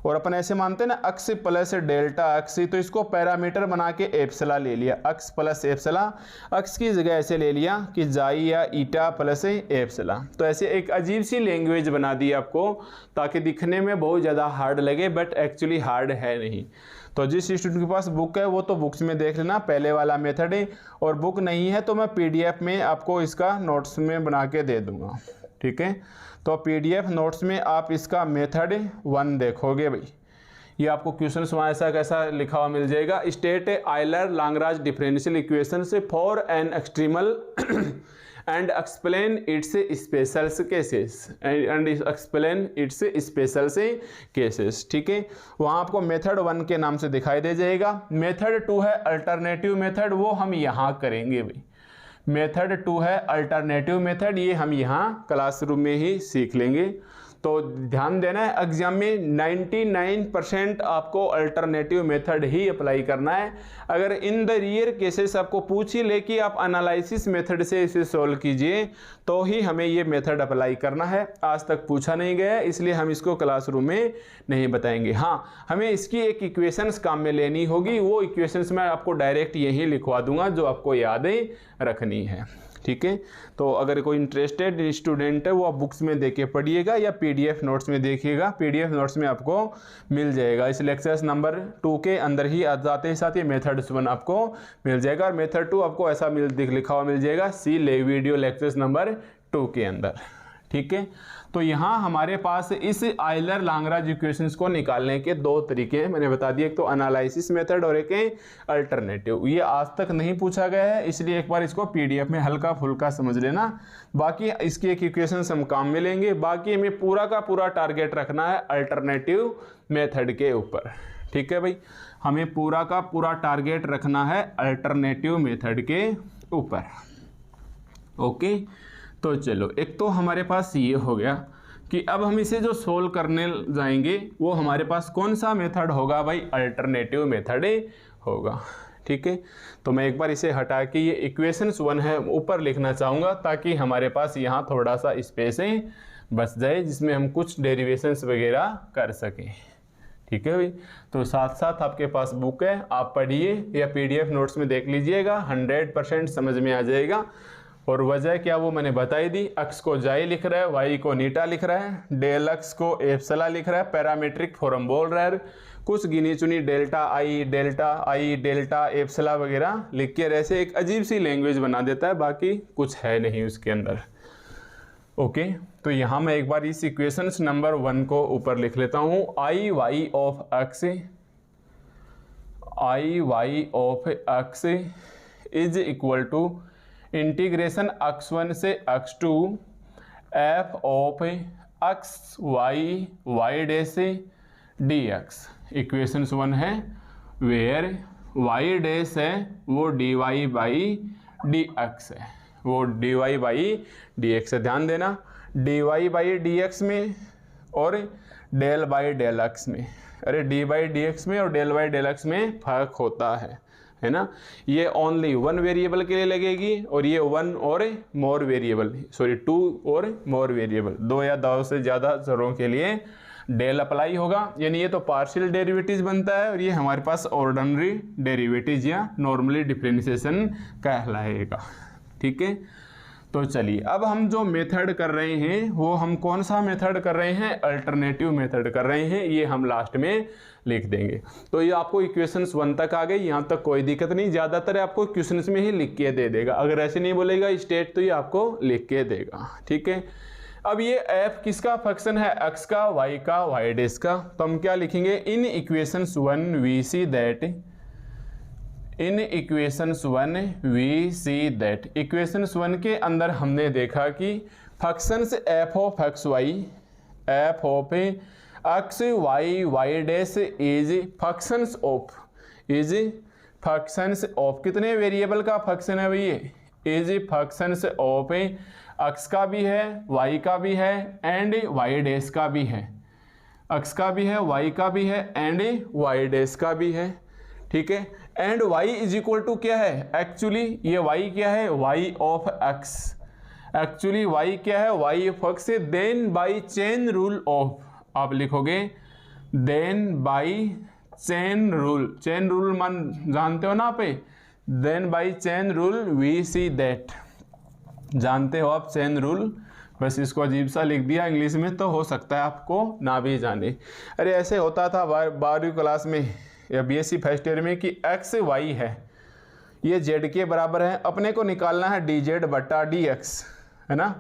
और अपन ऐसे मानते हैं ना अक्स प्लस डेल्टा अक्स, तो इसको पैरामीटर बना के एप्सिला ले लिया, अक्स प्लस एप्सिला, अक्स की जगह ऐसे ले लिया कि जाई या ईटा प्लस एप्सिला। तो ऐसे एक अजीब सी लैंग्वेज बना दी आपको ताकि दिखने में बहुत ज़्यादा हार्ड लगे, बट एक्चुअली हार्ड है नहीं। तो जिस स्टूडेंट के पास बुक है वो तो बुक्स में देख लेना पहले वाला मेथड है, और बुक नहीं है तो मैं PDF में आपको इसका नोट्स में बना के दे दूंगा, ठीक है। तो PDF नोट्स में आप इसका मेथड 1 देखोगे भाई, ये आपको क्वेश्चन वहाँ ऐसा कैसा लिखा हुआ मिल जाएगा, state Euler Lagrange differential equation से for an extremal and explain its special cases and explain its special cases, ठीक है। वहाँ आपको मेथड 1 के नाम से दिखाई दे जाएगा। मेथड 2 है अल्टरनेटिव मेथड, वो हम यहाँ करेंगे भाई। मेथड 2 है अल्टरनेटिव मेथड, ये हम यहाँ क्लासरूम में ही सीख लेंगे। तो ध्यान देना है, एग्जाम में 99% आपको अल्टरनेटिव मेथड ही अप्लाई करना है। अगर इन द रियर केसेस आपको पूछ ही ले कि आप एनालिसिस मेथड से इसे सॉल्व कीजिए तो ही हमें ये मेथड अप्लाई करना है। आज तक पूछा नहीं गया इसलिए हम इसको क्लासरूम में नहीं बताएंगे। हाँ, हमें इसकी एक इक्वेशंस काम में लेनी होगी, वो इक्वेशंस मैं आपको डायरेक्ट यहीं लिखवा दूंगा जो आपको यादें रखनी है, ठीक है। तो अगर कोई इंटरेस्टेड स्टूडेंट है वो आप बुक्स में देख के पढ़िएगा या PDF नोट्स में देखिएगा, PDF नोट्स में आपको मिल जाएगा। इस लेक्चर्स नंबर 2 के अंदर ही जाते ही साथ ये मेथड 1 आपको मिल जाएगा, और मेथड 2 आपको ऐसा लिखा हुआ मिल जाएगा सी वीडियो लेक्चर्स नंबर 2 के अंदर, ठीक है। तो यहाँ हमारे पास इस आयलर लैग्रांज इक्वेशंस को निकालने के 2 तरीके मैंने बता दिए, एक तो एनालिसिस मेथड और एक है अल्टरनेटिव। ये आज तक नहीं पूछा गया है इसलिए एक बार इसको PDF में हल्का फुल्का समझ लेना। बाकी इसकी एक इक्वेशंस हम काम में लेंगे, बाकी हमें पूरा का पूरा टारगेट रखना है अल्टरनेटिव मेथड के ऊपर, ठीक है भाई। हमें पूरा का पूरा टारगेट रखना है अल्टरनेटिव मेथड के ऊपर, ओके। तो चलो, एक तो हमारे पास ये हो गया कि अब हम इसे जो सोल्व करने जाएंगे वो हमारे पास कौन सा मेथड होगा भाई, अल्टरनेटिव मेथड होगा, ठीक है। तो मैं एक बार इसे हटा के ये इक्वेशंस 1 है ऊपर लिखना चाहूँगा ताकि हमारे पास यहाँ थोड़ा सा स्पेस बच जाए जिसमें हम कुछ डेरिवेशंस वगैरह कर सकें, ठीक है भाई। तो साथ साथ आपके पास बुक है, आप पढ़िए या PDF नोट्स में देख लीजिएगा, 100% समझ में आ जाएगा। और वजह क्या वो मैंने बताई दी, अक्स को जाई लिख रहा है, वाई को नीटा लिख रहा है, डेल अक्स को एप्सिला लिख रहा है, पैरामीट्रिक फॉर्म बोल रहा है, कुछ गिनी चुनी डेल्टा आई डेल्टा एप्सिला वगैरह लिख के ऐसे एक अजीब सी लैंग्वेज बना देता है, बाकी कुछ है नहीं उसके अंदर, ओके। तो यहाँ मैं एक बार इस इक्वेशंस नंबर 1 को ऊपर लिख लेता हूँ, I Y of x is equal to integration x1 से x2 f of x y dash से dx। इक्वेशंस 1 है वेयर y डैश है वो dy बाई dx है, वो dy बाई dx है। ध्यान देना, dy बाई dx में और डेल बाई डेल x में, अरे d बाई dx में और डेल बाई डेल x में फर्क होता है ना। ये ओनली 1 वेरिएबल के लिए लगेगी और ये 1 और मोर वेरिएबल, सॉरी 2 और मोर वेरिएबल, 2 या 2 से ज़्यादा जरूरों के लिए डेल अप्लाई होगा। यानी ये तो पार्शियल डेरिवेटिव बनता है और ये हमारे पास ऑर्डिनरी डेरिवेटिव या नॉर्मली डिफरेंशिएशन कहलाएगा, ठीक है। तो चलिए, अब हम जो मेथड कर रहे हैं वो हम कौन सा मेथड कर रहे हैं, अल्टरनेटिव मेथड कर रहे हैं, ये हम लास्ट में लिख देंगे। तो ये आपको इक्वेशंस 1 तक आ गई, यहाँ तक कोई दिक्कत नहीं, ज़्यादातर आपको इक्वेशंस में ही लिख के दे देगा, अगर ऐसे नहीं बोलेगा स्टेट तो ये आपको लिख के देगा, ठीक है। अब ये f किसका फंक्शन है, x का, y का, y डैश का, तो हम क्या लिखेंगे, in equations 1 we see that, in equations 1 we see that, equations 1 के अंदर हमने देखा कि functions f of x y, f of x y y dash is functions of कितने वेरिएबल का फंक्शन है भैया, इज फंक्शंस ऑफ x का भी है, y का भी है एंड y डैश का भी है, x का भी है, y का भी है एंड y डैश का भी है, ठीक है। And y is equal to क्या है, एक्चुअली ये y क्या है, y of x, actually y क्या है, y of x, then by chain rule of आप लिखोगे then by chain rule, chain rule मान जानते हो ना आप, then by chain rule we see that, जानते हो आप चेन रूल, बस इसको अजीब सा लिख दिया इंग्लिश में, तो हो सकता है आपको ना भी जाने। अरे ऐसे होता था 12वीं क्लास में या बीएससी फर्स्ट ईयर में कि एक्स वाई है, ये जेड के बराबर है, अपने को निकालना है डी जेड बट्टा डी एक्स, है ना,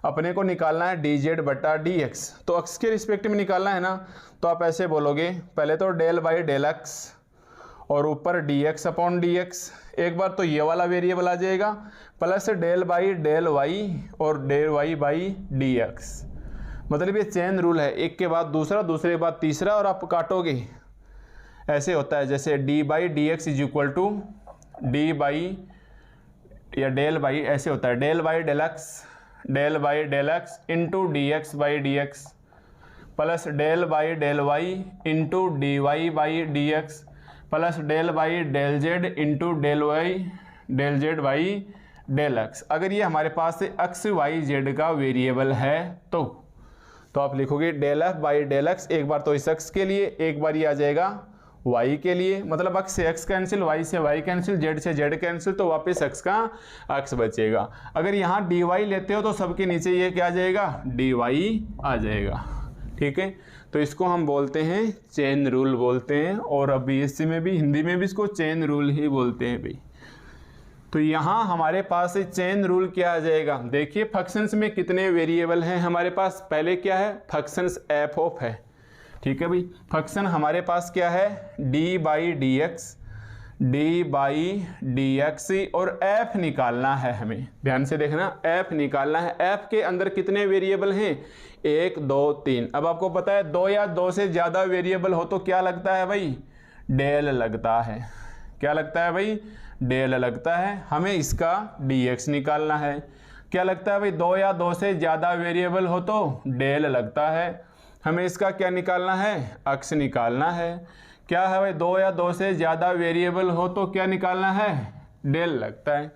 अपने को निकालना है डी जेड बट्टा डी एक्स, तो एक्स के रिस्पेक्ट में निकालना है ना, तो आप ऐसे बोलोगे पहले तो डेल बाई डेल एक्स और ऊपर d x upon d x, एक बार तो ये वाला वेरिएबल आ जाएगा, plus del by del y और del y by D x, मतलब ये चेन रूल है, एक के बाद दूसरा, दूसरे के बाद तीसरा, और आप काटोगे ऐसे होता है, जैसे D by D X is equal to D by या डेल बाई, ऐसे होता है del by del X into D X by D x plus del by del Y into D Y by D x plus del by del Z into del Z by del X. अगर ये हमारे पास से X Y Z का variable है तो आप लिखोगे del F by del x, एक बार तो इस एक्स के लिए, एक बार ये आ जाएगा y के लिए, मतलब x से x कैंसिल, y से y कैंसिल, z से z कैंसिल, तो वापस x का x बचेगा। अगर यहाँ dy लेते हो तो सबके नीचे ये क्या आ जाएगा, dy आ जाएगा, ठीक है। तो इसको हम बोलते हैं चेन रूल बोलते हैं, और अब बीएससी में भी, हिंदी में भी इसको चेन रूल ही बोलते हैं भाई। तो यहाँ हमारे पास चेन रूल क्या आ जाएगा, देखिए फंक्शंस में कितने वेरिएबल हैं हमारे पास, पहले क्या है फंक्शंस एफ ऑफ है, ठीक है भाई। फंक्शन हमारे पास क्या है डी बाई डी एक्स और एफ निकालना है हमें, ध्यान से देखना, एफ निकालना है। एफ के अंदर कितने वेरिएबल हैं, 1 2 3। अब आपको पता है 2 या 2 से ज़्यादा वेरिएबल हो तो क्या लगता है भाई, डेल लगता है, क्या लगता है भाई, डेल लगता है। हमें इसका डी एक्स निकालना है, क्या लगता है भाई, 2 या 2 से ज़्यादा वेरिएबल हो तो डेल लगता है। हमें इसका क्या निकालना है, एक्स निकालना है। क्या है भाई, 2 या 2 से ज़्यादा वेरिएबल हो तो क्या निकालना है, डेल लगता है।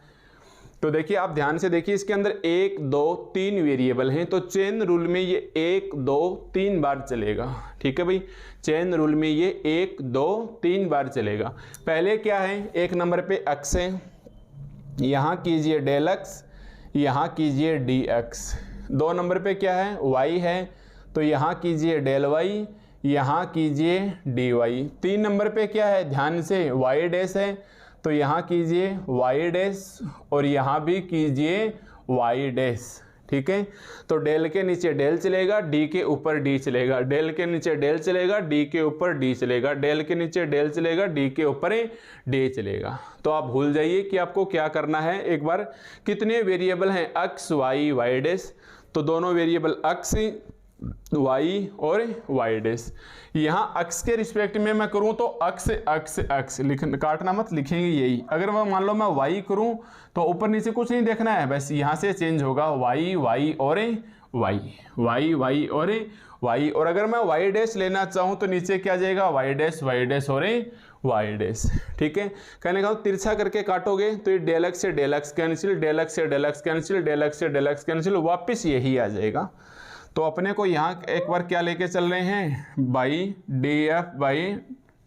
तो देखिए आप ध्यान से देखिए, इसके अंदर 1 2 3 वेरिएबल हैं, तो चेन रूल में ये 1 2 3 बार चलेगा, ठीक है भाई। चेन रूल में ये 1 2 3 बार चलेगा। पहले क्या है, 1 नंबर पे एक्स है, यहाँ कीजिए डेल एक्स, यहाँ कीजिए डी एक्स। 2 नंबर पे क्या है, वाई है, तो यहाँ कीजिए डेल वाई, यहाँ कीजिए डी वाई। 3 नंबर पे क्या है, ध्यान से वाई डैश है, तो यहाँ कीजिए वाई डैश और यहाँ भी कीजिए वाई डैश, ठीक है। तो डेल के नीचे डेल चलेगा, डी के ऊपर डी चलेगा, डेल के नीचे डेल चलेगा, डी के ऊपर डी चलेगा, डेल के नीचे डेल चलेगा, डी के ऊपर डी चलेगा। तो आप भूल जाइए कि आपको क्या करना है, एक बार कितने वेरिएबल हैं, एक्स वाई वाई डैश, तो दोनों वेरिएबल एक्स वाई और वाई डैश। यहाँ एक्स के रिस्पेक्ट में मैं करूँ तो एक्स एक्स एक्स काटना मत, लिखेंगे यही। अगर मैं मान लो मैं वाई करूँ तो ऊपर नीचे कुछ नहीं देखना है, बस यहाँ से चेंज होगा वाई वाई और वाई, वाई वाई और वाई। और अगर मैं वाई डैश लेना चाहूँ तो नीचे क्या जाएगा, वाई डैश और वाई डैश, ठीक है। कहने का तिरछा करके काटोगे तो ये डेल एक्स से del x cancel, del x से del x cancel, del x से डेल एक्स कैंसिल, वापस यही आ जाएगा। तो अपने को यहाँ एक बार क्या लेके चल रहे हैं, by D F by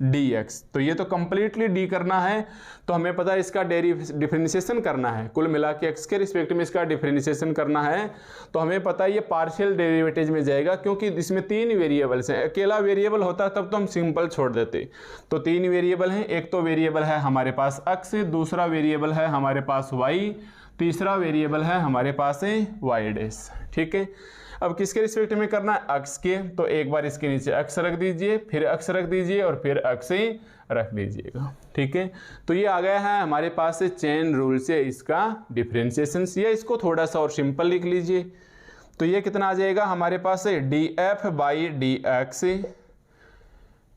D X. तो ये तो कंप्लीटली डी करना है, तो हमें पता है इसका डिफरेंशिएशन करना है, कुल मिला के एक्स के रिस्पेक्ट में इसका डिफरेंशिएशन करना है। तो हमें पता है ये पार्शियल डेरिवेटिव में जाएगा, क्योंकि इसमें 3 वेरिएबल्स हैं। अकेला वेरिएबल होता तब तो हम सिंपल छोड़ देते। तो 3 वेरिएबल हैं, एक तो वेरिएबल है हमारे पास एक्स, दूसरा वेरिएबल है हमारे पास वाई, तीसरा वेरिएबल है हमारे पास वाई डैश, ठीक है। अब किसके रिस्पेक्ट में करना है, एक्स के, तो एक बार इसके नीचे एक्स रख दीजिए, फिर एक्स रख दीजिए और फिर एक्स ही रख दीजिएगा, ठीक है। तो ये आ गया है हमारे पास से चेन रूल से इसका डिफरेंशिएशन। या इसको थोड़ा सा और सिंपल लिख लीजिए, तो ये कितना आ जाएगा हमारे पास से D F by D x,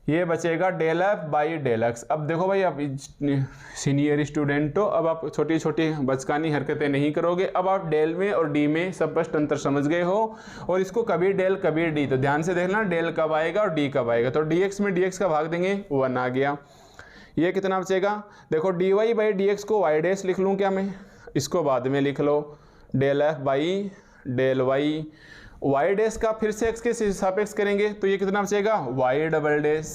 ये बचेगा del F by del X. अब देखो भाई, आप सीनियर स्टूडेंट हो, अब आप छोटी छोटी बचकानी हरकतें नहीं करोगे। अब आप डेल में और डी में स्पष्ट अंतर समझ गए हो, और इसको कभी डेल कभी डी, तो ध्यान से देखना डेल कब आएगा और डी कब आएगा। तो डी एक्स में डी एक्स का भाग देंगे, 1 आ गया। ये कितना बचेगा, देखो d Y by D x को वाई डैश लिख लूँ क्या मैं, इसको बाद में लिख लो, del F by del y Y dash का फिर से एक्स के सापेक्ष करेंगे तो ये कितना बचेगा वाई डबल डैश।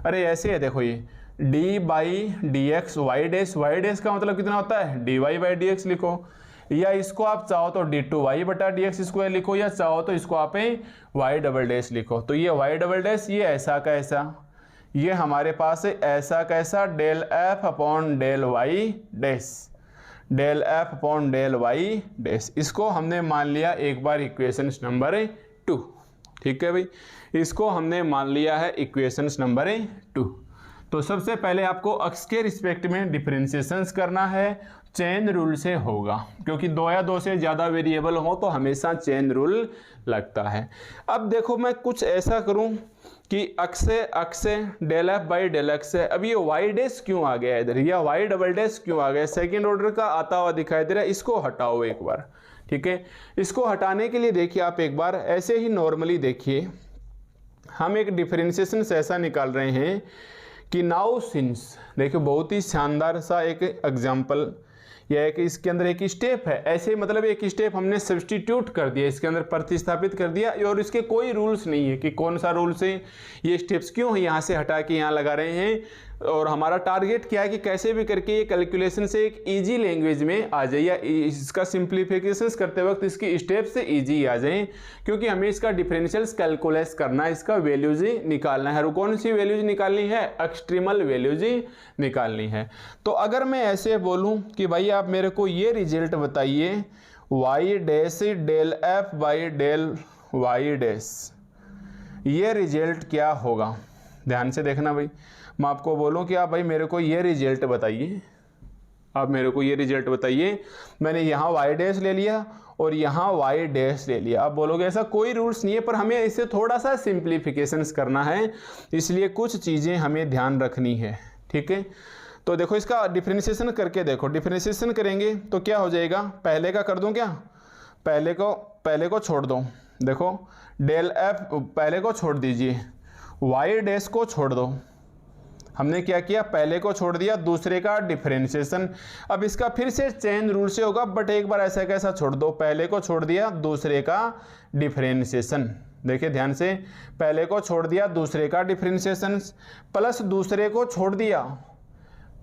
अरे ऐसे है देखो, ये D by D x Y dash का मतलब कितना होता है D Y by D X लिखो, या इसको आप चाहो तो डी टू वाई बटा डी एक्स स्क्वायर लिखो, या चाहो तो इसको आप वाई डबल डैश लिखो। तो ये वाई डबल डैश ये ऐसा का ऐसा, ये हमारे पास है ऐसा कैसा del F upon del Y dash, del F upon del Y dash. इसको हमने मान लिया एक बार इक्वेशन नंबर 2। ठीक है भाई, इसको हमने मान लिया है इक्वेशन नंबर 2। तो सबसे पहले आपको अक्स के रिस्पेक्ट में डिफरेंशिएशंस करना है, चेन रूल से होगा, क्योंकि 2 या 2 से ज़्यादा वेरिएबल हो तो हमेशा चेन रूल लगता है। अब देखो मैं कुछ ऐसा करूं कि अक्स से del F by del x है, अब ये वाई डैश क्यों आ गया इधर, या वाई डबल डैश क्यों आ गया, सेकेंड ऑर्डर का आता हुआ दिखाई दे रहा है, इसको हटाओ एक बार। ठीक है, इसको हटाने के लिए देखिए आप एक बार ऐसे ही नॉर्मली देखिए, हम एक डिफरेंशिएशन ऐसा निकाल रहे हैं कि नाउ सिंस, देखिए बहुत ही शानदार सा एक एग्जाम्पल, या एक इसके अंदर एक स्टेप है, ऐसे मतलब एक स्टेप हमने सब्स्टिट्यूट कर दिया, इसके अंदर प्रतिस्थापित कर दिया, और इसके कोई रूल्स नहीं है कि कौन सा रूल से ये स्टेप्स क्यों यहाँ से हटा के यहाँ लगा रहे हैं। और हमारा टारगेट क्या है कि कैसे भी करके ये कैलकुलेशन से एक इजी लैंग्वेज में आ जाए, या इसका सिंप्लीफिकेशंस करते वक्त इसकी स्टेप से इजी आ जाए, क्योंकि हमें इसका डिफरेंशियल्स कैलकुलेट करना है, इसका वैल्यूज ही निकालना है। और कौन सी वैल्यूज निकालनी है, एक्सट्रीमल वैल्यूज ही निकालनी है। तो अगर मैं ऐसे बोलूं कि भाई आप मेरे को ये रिजल्ट बताइए y dash del F by del Y dash, ये रिजल्ट क्या होगा, ध्यान से देखना भाई। मैं आपको बोलूं कि आप भाई मेरे को ये रिजल्ट बताइए, आप मेरे को ये रिजल्ट बताइए, मैंने यहाँ वाई डैश ले लिया और यहाँ वाई डैश ले लिया। आप बोलोगे ऐसा कोई रूल्स नहीं है, पर हमें इसे थोड़ा सा सिंप्लीफिकेशंस करना है, इसलिए कुछ चीज़ें हमें ध्यान रखनी है। ठीक है, तो देखो इसका डिफरेंशिएशन करके देखो, डिफरेंशिएशन करेंगे तो क्या हो जाएगा, पहले का कर दूं क्या, पहले को छोड़ दो, देखो डेल एफ पहले को छोड़ दीजिए, वाई डैश को छोड़ दो, हमने क्या किया पहले को छोड़ दिया, दूसरे का डिफरेंशिएशन। अब इसका फिर से चेन रूल से होगा, बट एक बार ऐसा कैसा छोड़ दो, पहले को छोड़ दिया दूसरे का डिफरेंशिएशन। देखिए ध्यान से, पहले को छोड़ दिया दूसरे का डिफरेंशिएशन, प्लस दूसरे को छोड़ दिया,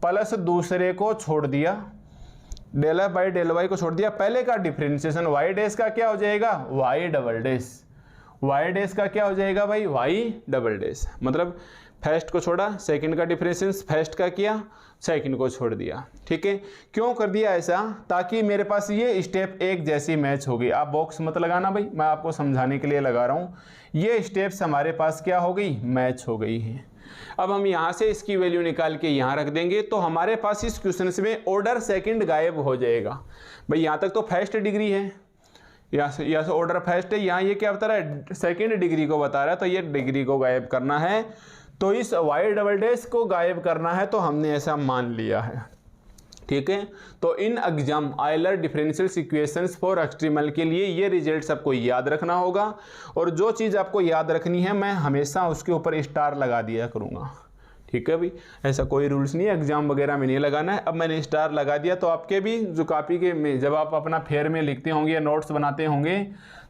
प्लस दूसरे को छोड़ दिया, del F by del y को छोड़ दिया, पहले का डिफरेंशिएशन, वाई डैश का क्या हो जाएगा y double dash, y dash का क्या हो जाएगा भाई वाई डबल डैश। मतलब फर्स्ट को छोड़ा, सेकंड का डिफरेंशिएशन, फर्स्ट का किया, सेकंड को छोड़ दिया। ठीक है, क्यों कर दिया ऐसा, ताकि मेरे पास ये स्टेप एक जैसी मैच होगी। आप बॉक्स मत लगाना भाई, मैं आपको समझाने के लिए लगा रहा हूँ। ये स्टेप्स हमारे पास क्या हो गई, मैच हो गई है। अब हम यहाँ से इसकी वैल्यू निकाल के यहाँ रख देंगे, तो हमारे पास इस क्वेश्चन में ऑर्डर सेकंड गायब हो जाएगा। भाई यहाँ तक तो फर्स्ट डिग्री है, यहाँ से ऑर्डर फर्स्ट है, यहाँ ये क्या बता रहा है सेकंड डिग्री को बता रहा है, तो ये डिग्री को गायब करना है, तो इस वाई डबल डैश को गायब करना है, तो हमने ऐसा मान लिया है। ठीक है, तो in exam Euler differential equations for extremal के लिए ये रिजल्ट आपको याद रखना होगा, और जो चीज़ आपको याद रखनी है मैं हमेशा उसके ऊपर स्टार लगा दिया करूँगा। ठीक है भाई, ऐसा कोई रूल्स नहीं है, एग्जाम वगैरह में नहीं लगाना है। अब मैंने स्टार लगा दिया, तो आपके भी जो कॉपी के में जब आप अपना फेयर में लिखते होंगे या नोट्स बनाते होंगे,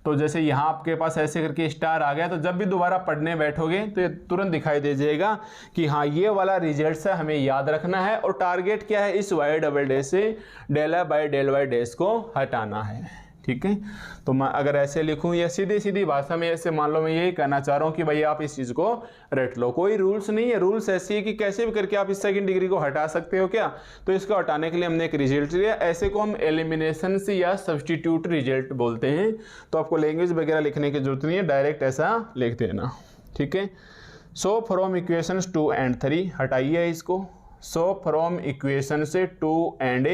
तो जैसे यहाँ आपके पास ऐसे करके स्टार आ गया, तो जब भी दोबारा पढ़ने बैठोगे तो ये तुरंत दिखाई दे जाएगा कि हाँ ये वाला रिजल्ट से हमें याद रखना है, और टारगेट क्या है, इस वाई डबल डैश से del F by del Y dash को हटाना है। ठीक है, तो मैं अगर ऐसे लिखूं या सीधी सीधी भाषा में ऐसे मान लो मैं यही कहना चाह रहा हूं कि भाई आप इस चीज़ को रट लो, कोई रूल्स नहीं है। रूल्स ऐसी है कि कैसे भी करके आप इस सेकंड डिग्री को हटा सकते हो क्या, तो इसको हटाने के लिए हमने एक रिजल्ट लिया, ऐसे को हम एलिमिनेशन से या सब्स्टिट्यूट रिजल्ट बोलते हैं। तो आपको लैंग्वेज वगैरह लिखने की जरूरत नहीं है, डायरेक्ट ऐसा लिख देना। ठीक है, सो फ्रॉम इक्वेशंस 2 and 3 हटाइए इसको, सो फ्रॉम इक्वेशन से 2 and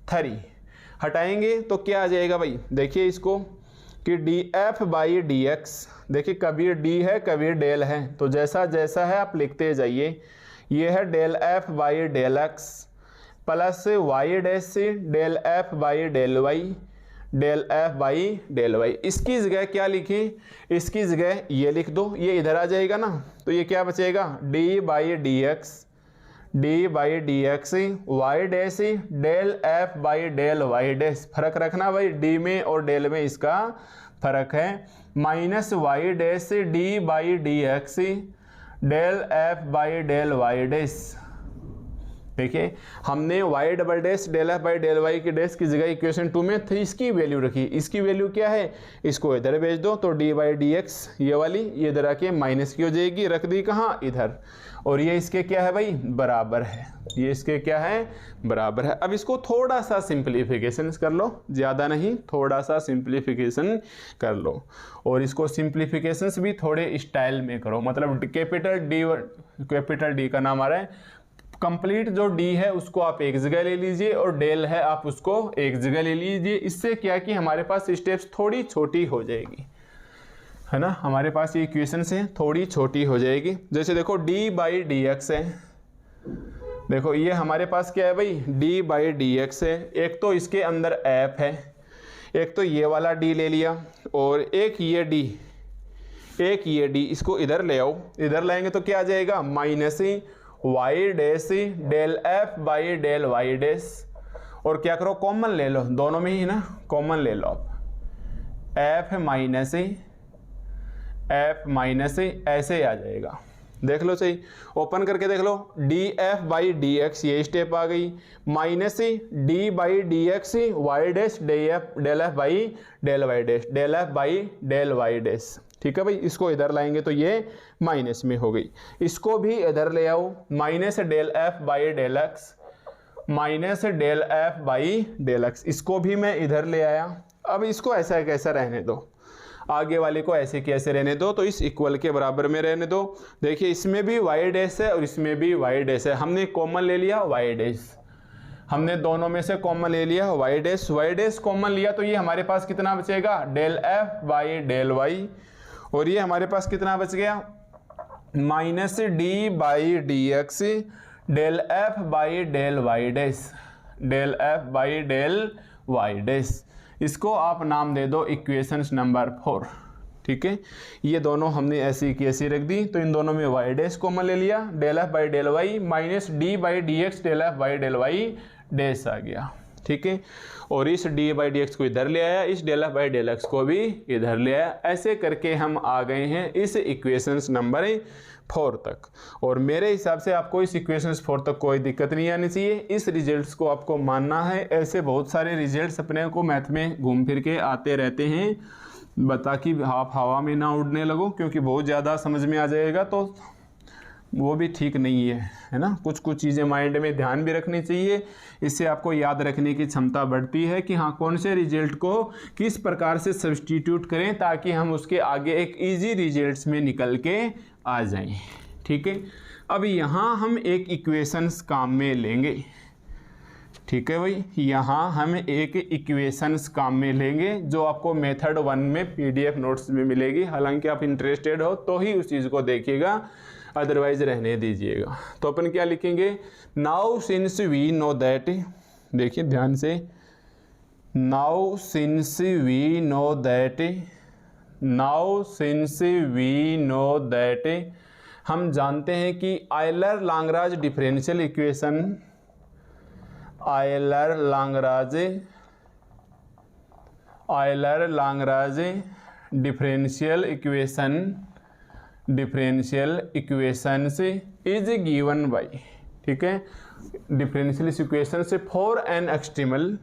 3 हटाएंगे तो क्या आ जाएगा भाई, देखिए इसको कि D F by D x, देखिए कभी डी है कभी डेल है, तो जैसा जैसा है आप लिखते जाइए। ये है del F by del x plus y dash से del F by del y, del F by del y. इसकी जगह क्या लिखें, इसकी जगह ये लिख दो, ये इधर आ जाएगा ना, तो ये क्या बचेगा d by D x, d by D x Y dash del F by del Y dash. फर्क रखना भाई डी में और डेल में, इसका फर्क है minus y dash d by D x del F by del Y dash. देखिए हमने y double dash del F by del y की डैश की जगह इक्वेशन 2 में थी इसकी वैल्यू रखी। इसकी वैल्यू क्या है, इसको इधर भेज दो तो डी बाई डी एक्स ये वाली ये इधर आके माइनस की हो जाएगी, रख दी कहाँ, इधर। और ये इसके क्या है भाई, बराबर है, ये इसके क्या है, बराबर है। अब इसको थोड़ा सा सिंप्लीफिकेशन कर लो, ज़्यादा नहीं, थोड़ा सा सिंप्लीफिकेशन कर लो। और इसको सिंप्लीफिकेशंस भी थोड़े स्टाइल में करो, मतलब कैपिटल डी का नाम आ रहा है, कंप्लीट जो डी है उसको आप एक जगह ले लीजिए और डेल है आप उसको एक जगह ले लीजिए। इससे क्या कि हमारे पास स्टेप्स थोड़ी छोटी हो जाएगी, है ना, हमारे पास ये इक्वेशन से थोड़ी छोटी हो जाएगी। जैसे देखो डी बाई डी एक्स है, देखो ये हमारे पास क्या है भाई, डी बाई डी एक्स है। एक तो इसके अंदर एफ है, एक तो ये वाला डी ले लिया और एक ये डी, एक ये डी, इसको इधर ले आओ, इधर लाएंगे तो क्या आ जाएगा, minus y dash del F by del Y dash. और क्या करो, कॉमन ले लो, दोनों में ही ना कॉमन ले लो आप, एफ माइनस ऐसे आ जाएगा, देख लो सही, ओपन करके देख लो, d F by D x ये स्टेप आ गई, minus d by D x Y dash del F by del Y dash, del F by del Y dash. ठीक है भाई, इसको इधर लाएंगे तो ये माइनस में हो गई, इसको भी इधर ले आओ, minus del F by del x, minus del F by del x, इसको भी मैं इधर ले आया। अब इसको ऐसा कैसा रहने दो, आगे वाले को ऐसे कैसे रहने दो, तो इस इक्वल के बराबर में रहने दो। देखिए इसमें भी वाई डैश है और इसमें भी वाई डैश है, हमने कॉमन ले लिया वाई डैश, हमने दोनों में से कॉमन ले लिया वाई डैश कॉमन लिया तो ये हमारे पास कितना बचेगा, del F by del y, और ये हमारे पास कितना बच गया, minus d by D x del F by del Y dash, del F by del Y dash. इसको आप नाम दे दो इक्वेशंस नंबर 4। ठीक है, ये दोनों हमने ऐसी की ऐसी रख दी, तो इन दोनों में वाई डैश कॉमन ले लिया, del F by del y minus d by D x del F by del Y dash आ गया। ठीक है, और इस डी बाई डी एक्स को इधर ले आया, इस del F by del x को भी इधर ले आया। ऐसे करके हम आ गए हैं इस इक्वेशंस नंबर 4 तक, और मेरे हिसाब से आपको इस इक्वेशंस 4 तक कोई दिक्कत नहीं आनी चाहिए। इस रिजल्ट्स को आपको मानना है, ऐसे बहुत सारे रिजल्ट्स अपने को मैथ में घूम फिर के आते रहते हैं, बता कि आप हवा में ना उड़ने लगो, क्योंकि बहुत ज़्यादा समझ में आ जाएगा तो वो भी ठीक नहीं है ना। कुछ कुछ चीज़ें माइंड में ध्यान भी रखनी चाहिए, इससे आपको याद रखने की क्षमता बढ़ती है कि हाँ कौन से रिजल्ट को किस प्रकार से सब्स्टिट्यूट करें ताकि हम उसके आगे एक इजी रिजल्ट्स में निकल के आ जाएं। ठीक है, अब यहाँ हम एक इक्वेशंस काम में लेंगे। ठीक है भाई, यहाँ हम एक इक्वेशंस काम में लेंगे जो आपको मेथड 1 में PDF नोट्स में मिलेगी। हालांकि आप इंटरेस्टेड हो तो ही उस चीज़ को देखिएगा, अदरवाइज रहने दीजिएगा। तो अपन क्या लिखेंगे, now since we know that, देखिए ध्यान से, now since we know that, now since we know that, हम जानते हैं कि Euler Lagrange differential equation, Euler Lagrange differential equation से इज गिवन बाई, ठीक है, डिफरेंशियल इक्वेशन से for an extremal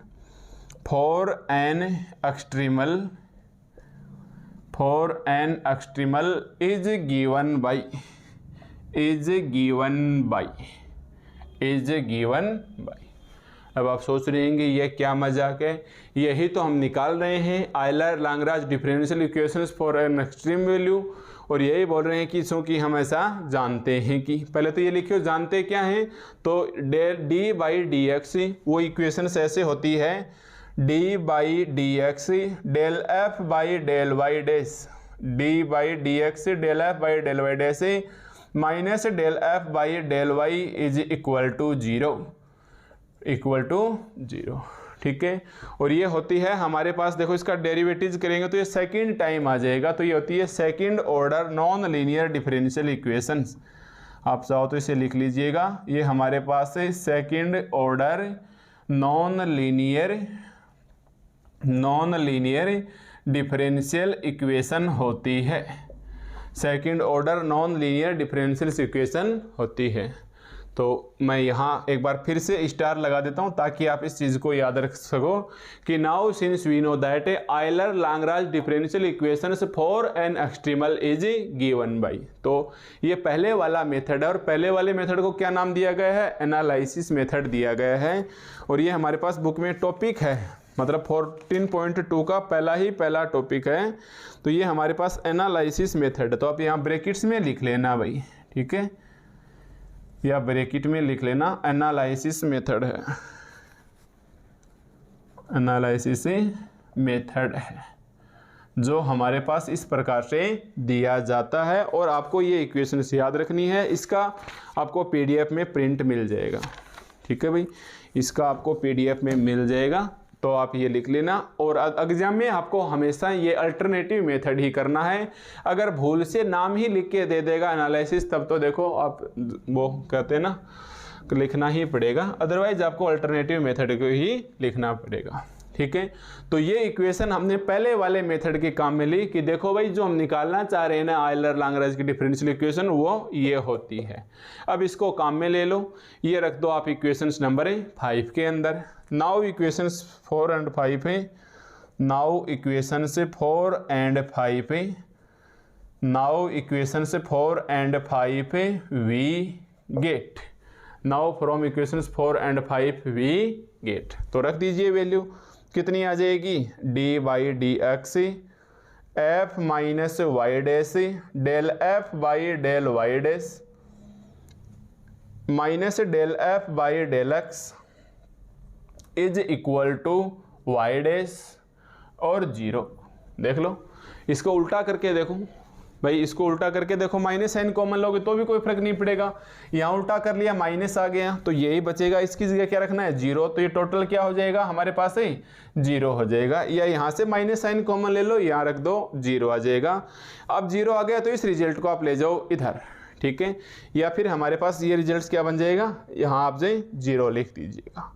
is given by. अब आप सोच रहे हैं कि ये क्या मजाक है, यही तो हम निकाल रहे हैं, Euler Lagrange differential equations for an extreme value, और यही बोल रहे हैं कि चूँकि हम ऐसा जानते हैं कि, पहले तो ये लिखियो जानते क्या हैं, तो डी बाई डी एक्स वो इक्वेशंस ऐसे होती है, d by D x del F by del Y dash, d by D x del F by del Y dash minus del F by del y is equal to zero. ठीक है, और ये होती है हमारे पास, देखो इसका डेरिवेटिव्स करेंगे तो ये सेकंड टाइम आ जाएगा, तो ये होती है second order non linear differential equations. आप चाहो तो इसे लिख लीजिएगा, ये हमारे पास है second order non linear differential equation होती है, second order non linear differential equation होती है। तो मैं यहाँ एक बार फिर से स्टार लगा देता हूँ ताकि आप इस चीज़ को याद रख सको कि now since we know that Euler Lagrange differential equations for an extremal is given by. तो ये पहले वाला मेथड है और पहले वाले मेथड को क्या नाम दिया गया है, एनालिसिस मेथड दिया गया है। और ये हमारे पास बुक में टॉपिक है, मतलब 14.2 का पहला टॉपिक है। तो ये हमारे पास एनालिसिस मेथड है। तो आप यहाँ ब्रैकेट्स में लिख लेना भाई, ठीक है, या ब्रैकेट में लिख लेना एनालिसिस मेथड है, एनालिसिस मेथड है जो हमारे पास इस प्रकार से दिया जाता है। और आपको ये इक्वेशंस याद रखनी है, इसका आपको पीडीएफ में प्रिंट मिल जाएगा, ठीक है भाई, इसका आपको पीडीएफ में मिल जाएगा। तो आप ये लिख लेना। और एग्जाम में आपको हमेशा ये अल्टरनेटिव मेथड ही करना है। अगर भूल से नाम ही लिख के दे देगा एनालिसिस, तब तो देखो आप वो कहते हैं ना, लिखना ही पड़ेगा, अदरवाइज आपको अल्टरनेटिव मेथड को ही लिखना पड़ेगा, ठीक है। तो ये इक्वेशन हमने पहले वाले मेथड के काम में ली कि देखो भाई जो हम निकालना चाह रहे हैं ना आयलर लाग्रांज की डिफरेंशियल इक्वेशन, वो ये होती है। अब इसको काम में ले लो, ये रख दो आप इक्वेशंस नंबर 5 के अंदर। नाउ इक्वेशंस 4 and 5 है, नाउ इक्वेशंस 4 and 5 है, now equations 4 and 5 we get, now from equations 4 and 5 we get. तो रख दीजिए वैल्यू, कितनी आ जाएगी, d by D x f minus y dash del F by del Y dash minus del F by del x is equal to y dash और 0। देख लो, इसको उल्टा करके देखो भाई, इसको उल्टा करके देखो, माइनस साइन कॉमन लोगे तो भी कोई फर्क नहीं पड़ेगा। यहाँ उल्टा कर लिया, माइनस आ गया तो यही बचेगा, इसकी जगह क्या रखना है, 0। तो ये टोटल क्या हो जाएगा हमारे पास है, 0 हो जाएगा। या यहाँ से माइनस साइन कॉमन ले लो, यहाँ रख दो, 0 आ जाएगा। अब 0 आ गया तो इस रिजल्ट को आप ले जाओ इधर, ठीक है। या फिर हमारे पास ये रिजल्ट क्या बन जाएगा, यहाँ आप जाए 0 लिख दीजिएगा,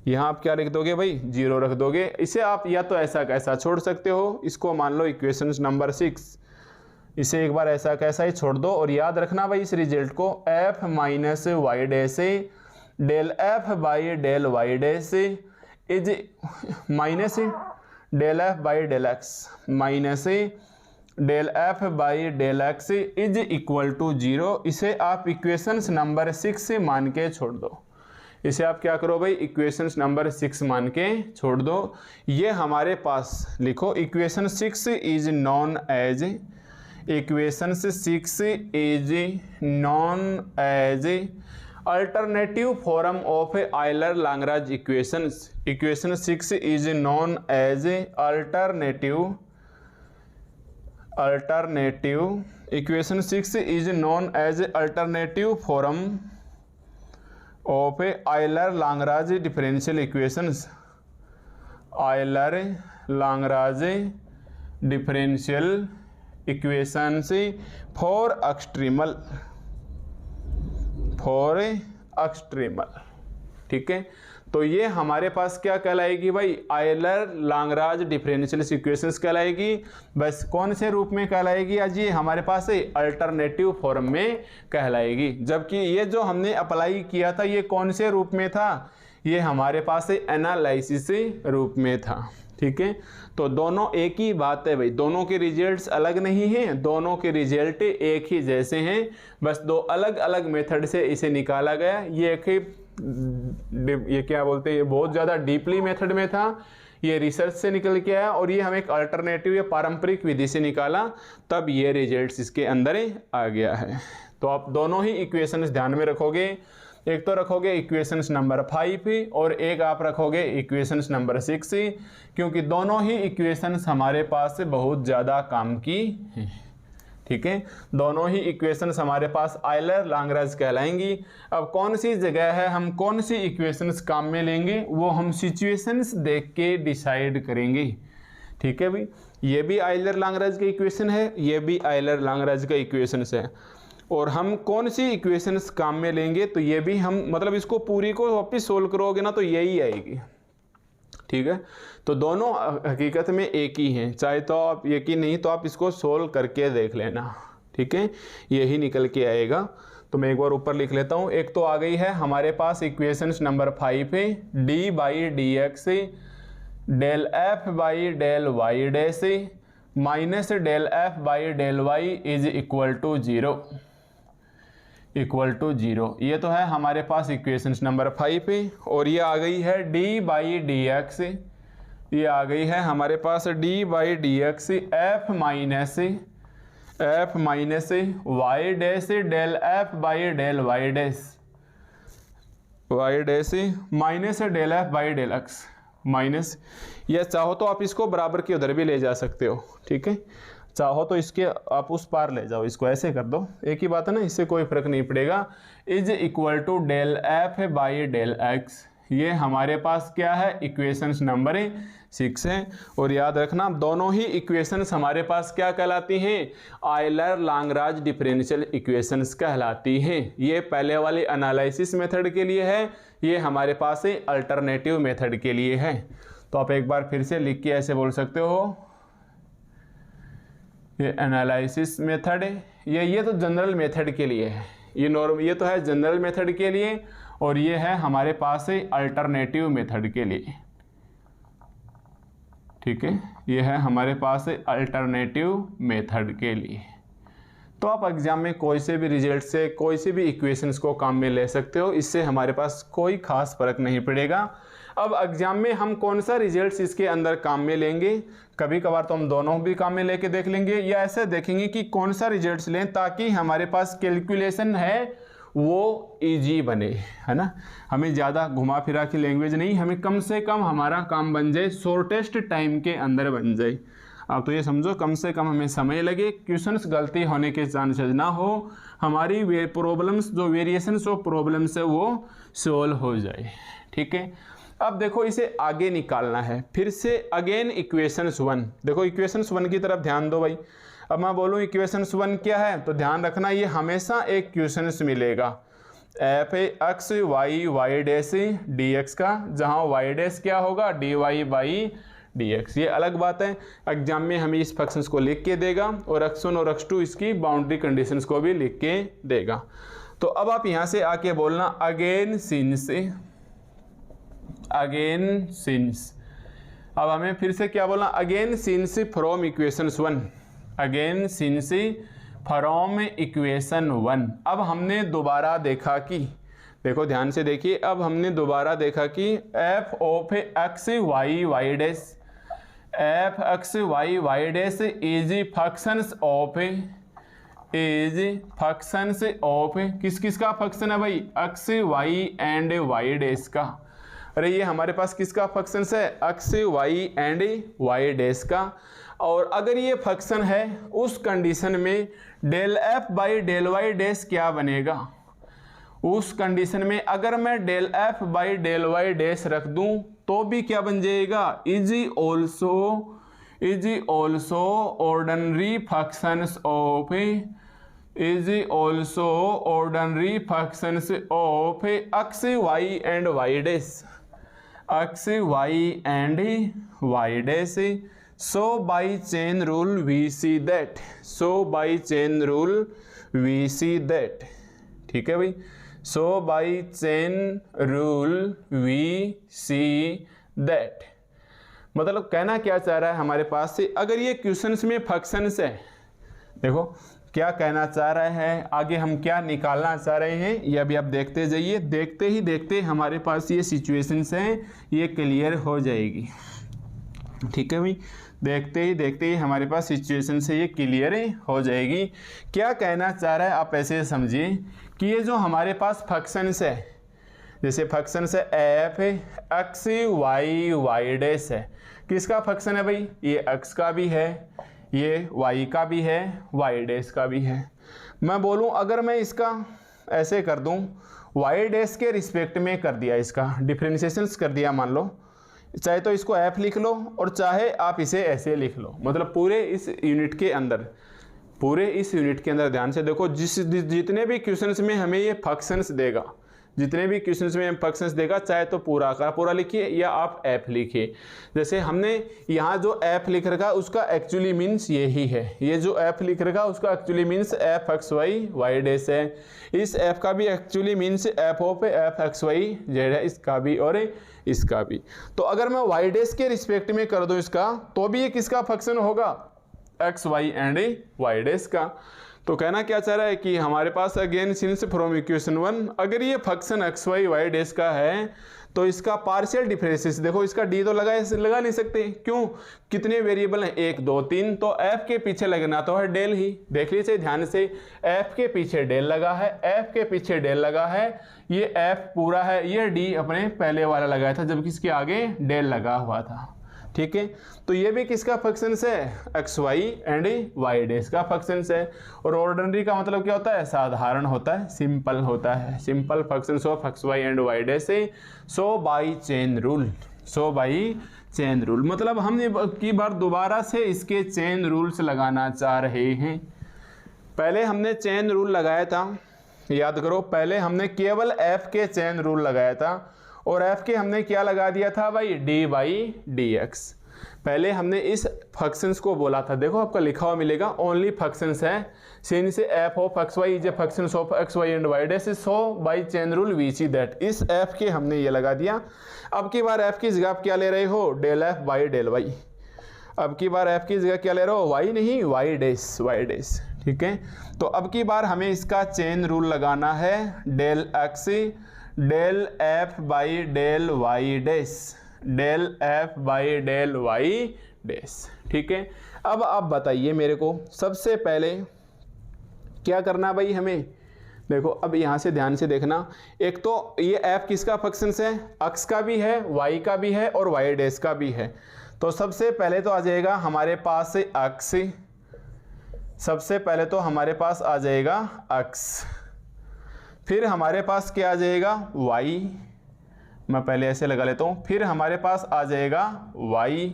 यहाँ आप क्या लिख दोगे भाई, 0 रख दोगे। इसे आप या तो ऐसा कैसा छोड़ सकते हो, इसको मान लो इक्वेशन नंबर 6, इसे एक बार ऐसा कैसा ही छोड़ दो। और याद रखना भाई इस रिजल्ट को, f minus y dash del F by del Y dash is minus del F by del x minus del F by del x is equal to 0। इसे आप इक्वेशंस नंबर 6 से मान के छोड़ दो। इसे आप क्या करो भाई, इक्वेशंस नंबर 6 मान के छोड़ दो। ये हमारे पास लिखो, equation 6 is known as, equation 6 is known as alternative form of Euler Lagrange equations. Equation 6 is known as alternative equation 6 is known as alternative form of Euler Lagrange differential equations, Euler Lagrange differential equations for extremal, ठीक है। तो ये हमारे पास क्या कहलाएगी भाई, Euler Lagrange differential equations कहलाएगी। बस कौन से रूप में कहलाएगी, आज ये हमारे पास अल्टरनेटिव फॉर्म में कहलाएगी। जबकि ये जो हमने अप्लाई किया था ये कौन से रूप में था, ये हमारे पास एनालिसिस रूप में था, ठीक है। तो दोनों एक ही बात है भाई, दोनों के रिजल्ट्स अलग नहीं हैं, दोनों के रिजल्ट एक ही जैसे हैं, बस दो अलग अलग मेथड से इसे निकाला गया। ये एक ही ये क्या बोलते हैं, ये बहुत ज़्यादा डीपली मेथड में था, ये रिसर्च से निकल के आया और ये हम एक अल्टरनेटिव या पारंपरिक विधि से निकाला, तब ये रिजल्ट्स इसके अंदर आ गया है। तो आप दोनों ही इक्वेशंस ध्यान में रखोगे, एक तो रखोगे इक्वेशंस नंबर 5 और एक आप रखोगे इक्वेशंस नंबर 6, क्योंकि दोनों ही इक्वेशंस हमारे पास बहुत ज़्यादा काम की हैं, ठीक है। दोनों ही इक्वेशंस हमारे पास आयलर लाग्रांज कहलाएंगी। अब कौन सी जगह है हम कौन सी इक्वेशंस काम में लेंगे, वो हम सिचुएशंस देख के डिसाइड करेंगे, ठीक है भाई। ये भी आयलर लाग्रांज का इक्वेशन है, ये भी आयलर लाग्रांज का इक्वेशंस है, और हम कौन सी इक्वेशंस काम में लेंगे तो ये भी हम, मतलब इसको पूरी को वापस सोल्व करोगे ना तो यही आएगी, ठीक है। तो दोनों हकीकत में एक ही हैं, चाहे तो आप यकीन नहीं तो आप इसको सोल्व करके देख लेना, ठीक है, यही निकल के आएगा। तो मैं एक बार ऊपर लिख लेता हूँ। एक तो आ गई है हमारे पास इक्वेशंस नंबर 5 पे, d by D x del F by del Y dash minus del F by del y is equal to zero, ये तो है हमारे पास इक्वेशंस नंबर 5 पे। और ये आ गई है डी बाई डी एक्स, ये आ गई है हमारे पास d by D x f minus y dash del F by del Y dash minus del F by del x minus, या चाहो तो आप इसको बराबर के उधर भी ले जा सकते हो, ठीक है, चाहो तो इसके आप उस पार ले जाओ, इसको ऐसे कर दो, एक ही बात है ना, इससे कोई फर्क नहीं पड़ेगा। Is equal to del F by del x, ये हमारे पास क्या है, इक्वेशंस नंबर 6 है। और याद रखना दोनों ही इक्वेशंस हमारे पास क्या कहलाती हैं, आयलर लांगराज डिफरेंशियल इक्वेशंस कहलाती हैं। ये पहले वाले एनालिसिस मेथड के लिए है, ये हमारे पास है अल्टरनेटिव मेथड के लिए है। तो आप एक बार फिर से लिख के ऐसे बोल सकते हो, ये एनालिसिस मेथड है, ये तो जनरल मेथड के लिए है, ये तो है जनरल मेथड के लिए, और ये है हमारे पास है अल्टरनेटिव मेथड के लिए, ठीक है, ये है हमारे पास है अल्टरनेटिव मेथड के लिए। तो आप एग्जाम में कोई से भी रिजल्ट से कोई से भी इक्वेशंस को काम में ले सकते हो, इससे हमारे पास कोई खास फर्क नहीं पड़ेगा। अब एग्जाम में हम कौन सा रिजल्ट्स इसके अंदर काम में लेंगे, कभी कभार तो हम दोनों भी काम में लेके देख लेंगे, या ऐसे देखेंगे कि कौन सा रिजल्ट्स लें ताकि हमारे पास कैलकुलेशन है वो इजी बने, है ना, हमें ज़्यादा घुमा फिरा की लैंग्वेज नहीं, हमें कम से कम हमारा काम बन जाए, शॉर्टेस्ट टाइम के अंदर बन जाए। आप तो ये समझो कम से कम हमें समय लगे, क्वेश्चंस गलती होने के चांसेस ना हो, हमारी वे प्रॉब्लम्स जो वेरिएशंस ऑफ प्रॉब्लम्स है वो सॉल्व हो जाए, ठीक है। अब देखो इसे आगे निकालना है, फिर से अगेन इक्वेशंस 1, देखो इक्वेशंस 1 की तरफ ध्यान दो भाई। अब मैं बोलूँ इक्वेशंस 1 क्या है, तो ध्यान रखना ये हमेशा एक क्वेश्चंस मिलेगा, f x Y Y dash D x का, जहाँ वाई डैश क्या होगा, d Y by D x. ये अलग बात है, एग्जाम में हमें इस फंक्शंस को लिख के देगा, और x1 और x2 इसकी बाउंड्री कंडीशंस को भी लिख के देगा। तो अब आप यहाँ से आके बोलना अगेन सिंस, अब हमें फिर से क्या बोलना, again since from equations 1, again since from equation 1। अब हमने दोबारा देखा कि, देखो ध्यान से देखिए, अब हमने दोबारा देखा कि f of x Y Y dash, f x Y Y dash is functions of किस किस का फंक्शन है भाई, x y and Y dash का। अरे ये हमारे पास किसका फंक्शन है, x y and Y dash का। और अगर ये फंक्शन है उस कंडीशन में del F by del Y dash क्या बनेगा, उस कंडीशन में अगर मैं del F by del Y dash रख दूं तो भी क्या बन जाएगा, is also ordinary functions of, is also ordinary functions of x y and Y dash, x y and Y dash. So by chain rule we see that, ठीक है भाई, so by chain rule we see that, मतलब कहना क्या चाह रहा है हमारे पास से, अगर ये क्वेश्चंस में फंक्शंस है, देखो क्या कहना चाह रहा है, आगे हम क्या निकालना चाह रहे हैं ये अभी आप देखते जाइए, देखते ही देखते हमारे पास ये सिचुएशंस हैं ये क्लियर हो जाएगी, ठीक है भाई, देखते ही हमारे पास सिचुएशन से ये क्लियर हो जाएगी। क्या कहना चाह रहा है आप ऐसे समझिए कि ये जो हमारे पास फंक्शंस है, जैसे फंक्शंस है F x Y Y dash है, किसका फंक्शन है भाई, ये एक्स का भी है, ये वाई का भी है, वाई डैश का भी है। मैं बोलूँ अगर मैं इसका ऐसे कर दूँ, वाई डैश के रिस्पेक्ट में कर दिया, इसका डिफरेंशिएशंस कर दिया, मान लो चाहे तो इसको एफ लिख लो और चाहे आप इसे ऐसे लिख लो, मतलब पूरे इस यूनिट के अंदर ध्यान से देखो, जितने भी क्वेश्चंस में हमें ये फंक्शंस देगा, जितने भी क्वेश्चंस में फंक्शंस देगा चाहे तो पूरा का पूरा लिखिए या आप एफ लिखिए। जैसे हमने यहाँ जो एफ लिख रखा उसका एक्चुअली मीन्स यही है, ये जो एफ लिख रखा उसका actually means f x Y Y dash है। इस एफ का भी actually means f of f x Y z है, इसका भी और इसका भी। तो अगर मैं वाई डैश के रिस्पेक्ट में कर दूं इसका तो भी ये किसका फंक्शन होगा, x y and Y dash का। तो कहना क्या चाह रहा है कि हमारे पास अगेन सिंस फ्रॉम इक्वेशन 1 अगर ये function x Y Y dash का है तो इसका पार्शियल डिफरेंसेस देखो, इसका डी तो लगा नहीं सकते, क्यों, कितने वेरिएबल हैं 1 2 3, तो एफ के पीछे लगना तो है डेल ही। देख लीजिए ध्यान से, एफ के पीछे डेल लगा है, एफ के पीछे डेल लगा है, ये एफ पूरा है, ये डी अपने पहले वाला लगाया था जबकि इसके आगे डेल लगा हुआ था। ठीक है, तो ये भी किसका फंक्शन है, x y and Y dash का फंक्शन है। और ऑर्डिनरी का मतलब क्या होता है, साधारण होता है, सिंपल होता है, simple function of x y and Y dash है। So by chain rule, so by chain rule मतलब हम की बार दोबारा से इसके चेन रूल्स लगाना चाह रहे हैं। पहले हमने चेन रूल लगाया था, याद करो, पहले हमने केवल एफ के चेन रूल लगाया था और एफ के हमने क्या लगा दिया था भाई, डी बाई डी एक्स। पहले हमने इस फंक्शंस को बोला था, देखो आपका लिखा हुआ मिलेगा ओनली फंक्शंस है since f of x y is a function of x y and Y dash so by chain rule we see that. इस एफ के हमने ये लगा दिया। अब की बार एफ की जगह आप क्या ले रहे हो, del F by del y. अब की बार एफ की जगह क्या ले रहे हो, वाई नहीं वाई डैश, वाई डैश। ठीक है, तो अब की बार हमें इसका चेन रूल लगाना है, del x del F by del Y dash, del F by del Y dash. ठीक है, अब आप बताइए मेरे को सबसे पहले क्या करना भाई हमें। देखो अब यहाँ से ध्यान से देखना, एक तो ये एफ किसका फंक्शन है, एक्स का भी है, वाई का भी है और वाई डैश का भी है। तो सबसे पहले तो आ जाएगा हमारे पास एक्स, सबसे पहले तो हमारे पास आ जाएगा एक्स, फिर हमारे पास क्या आ जाएगा y, मैं पहले ऐसे लगा लेता हूँ, फिर हमारे पास आ जाएगा y,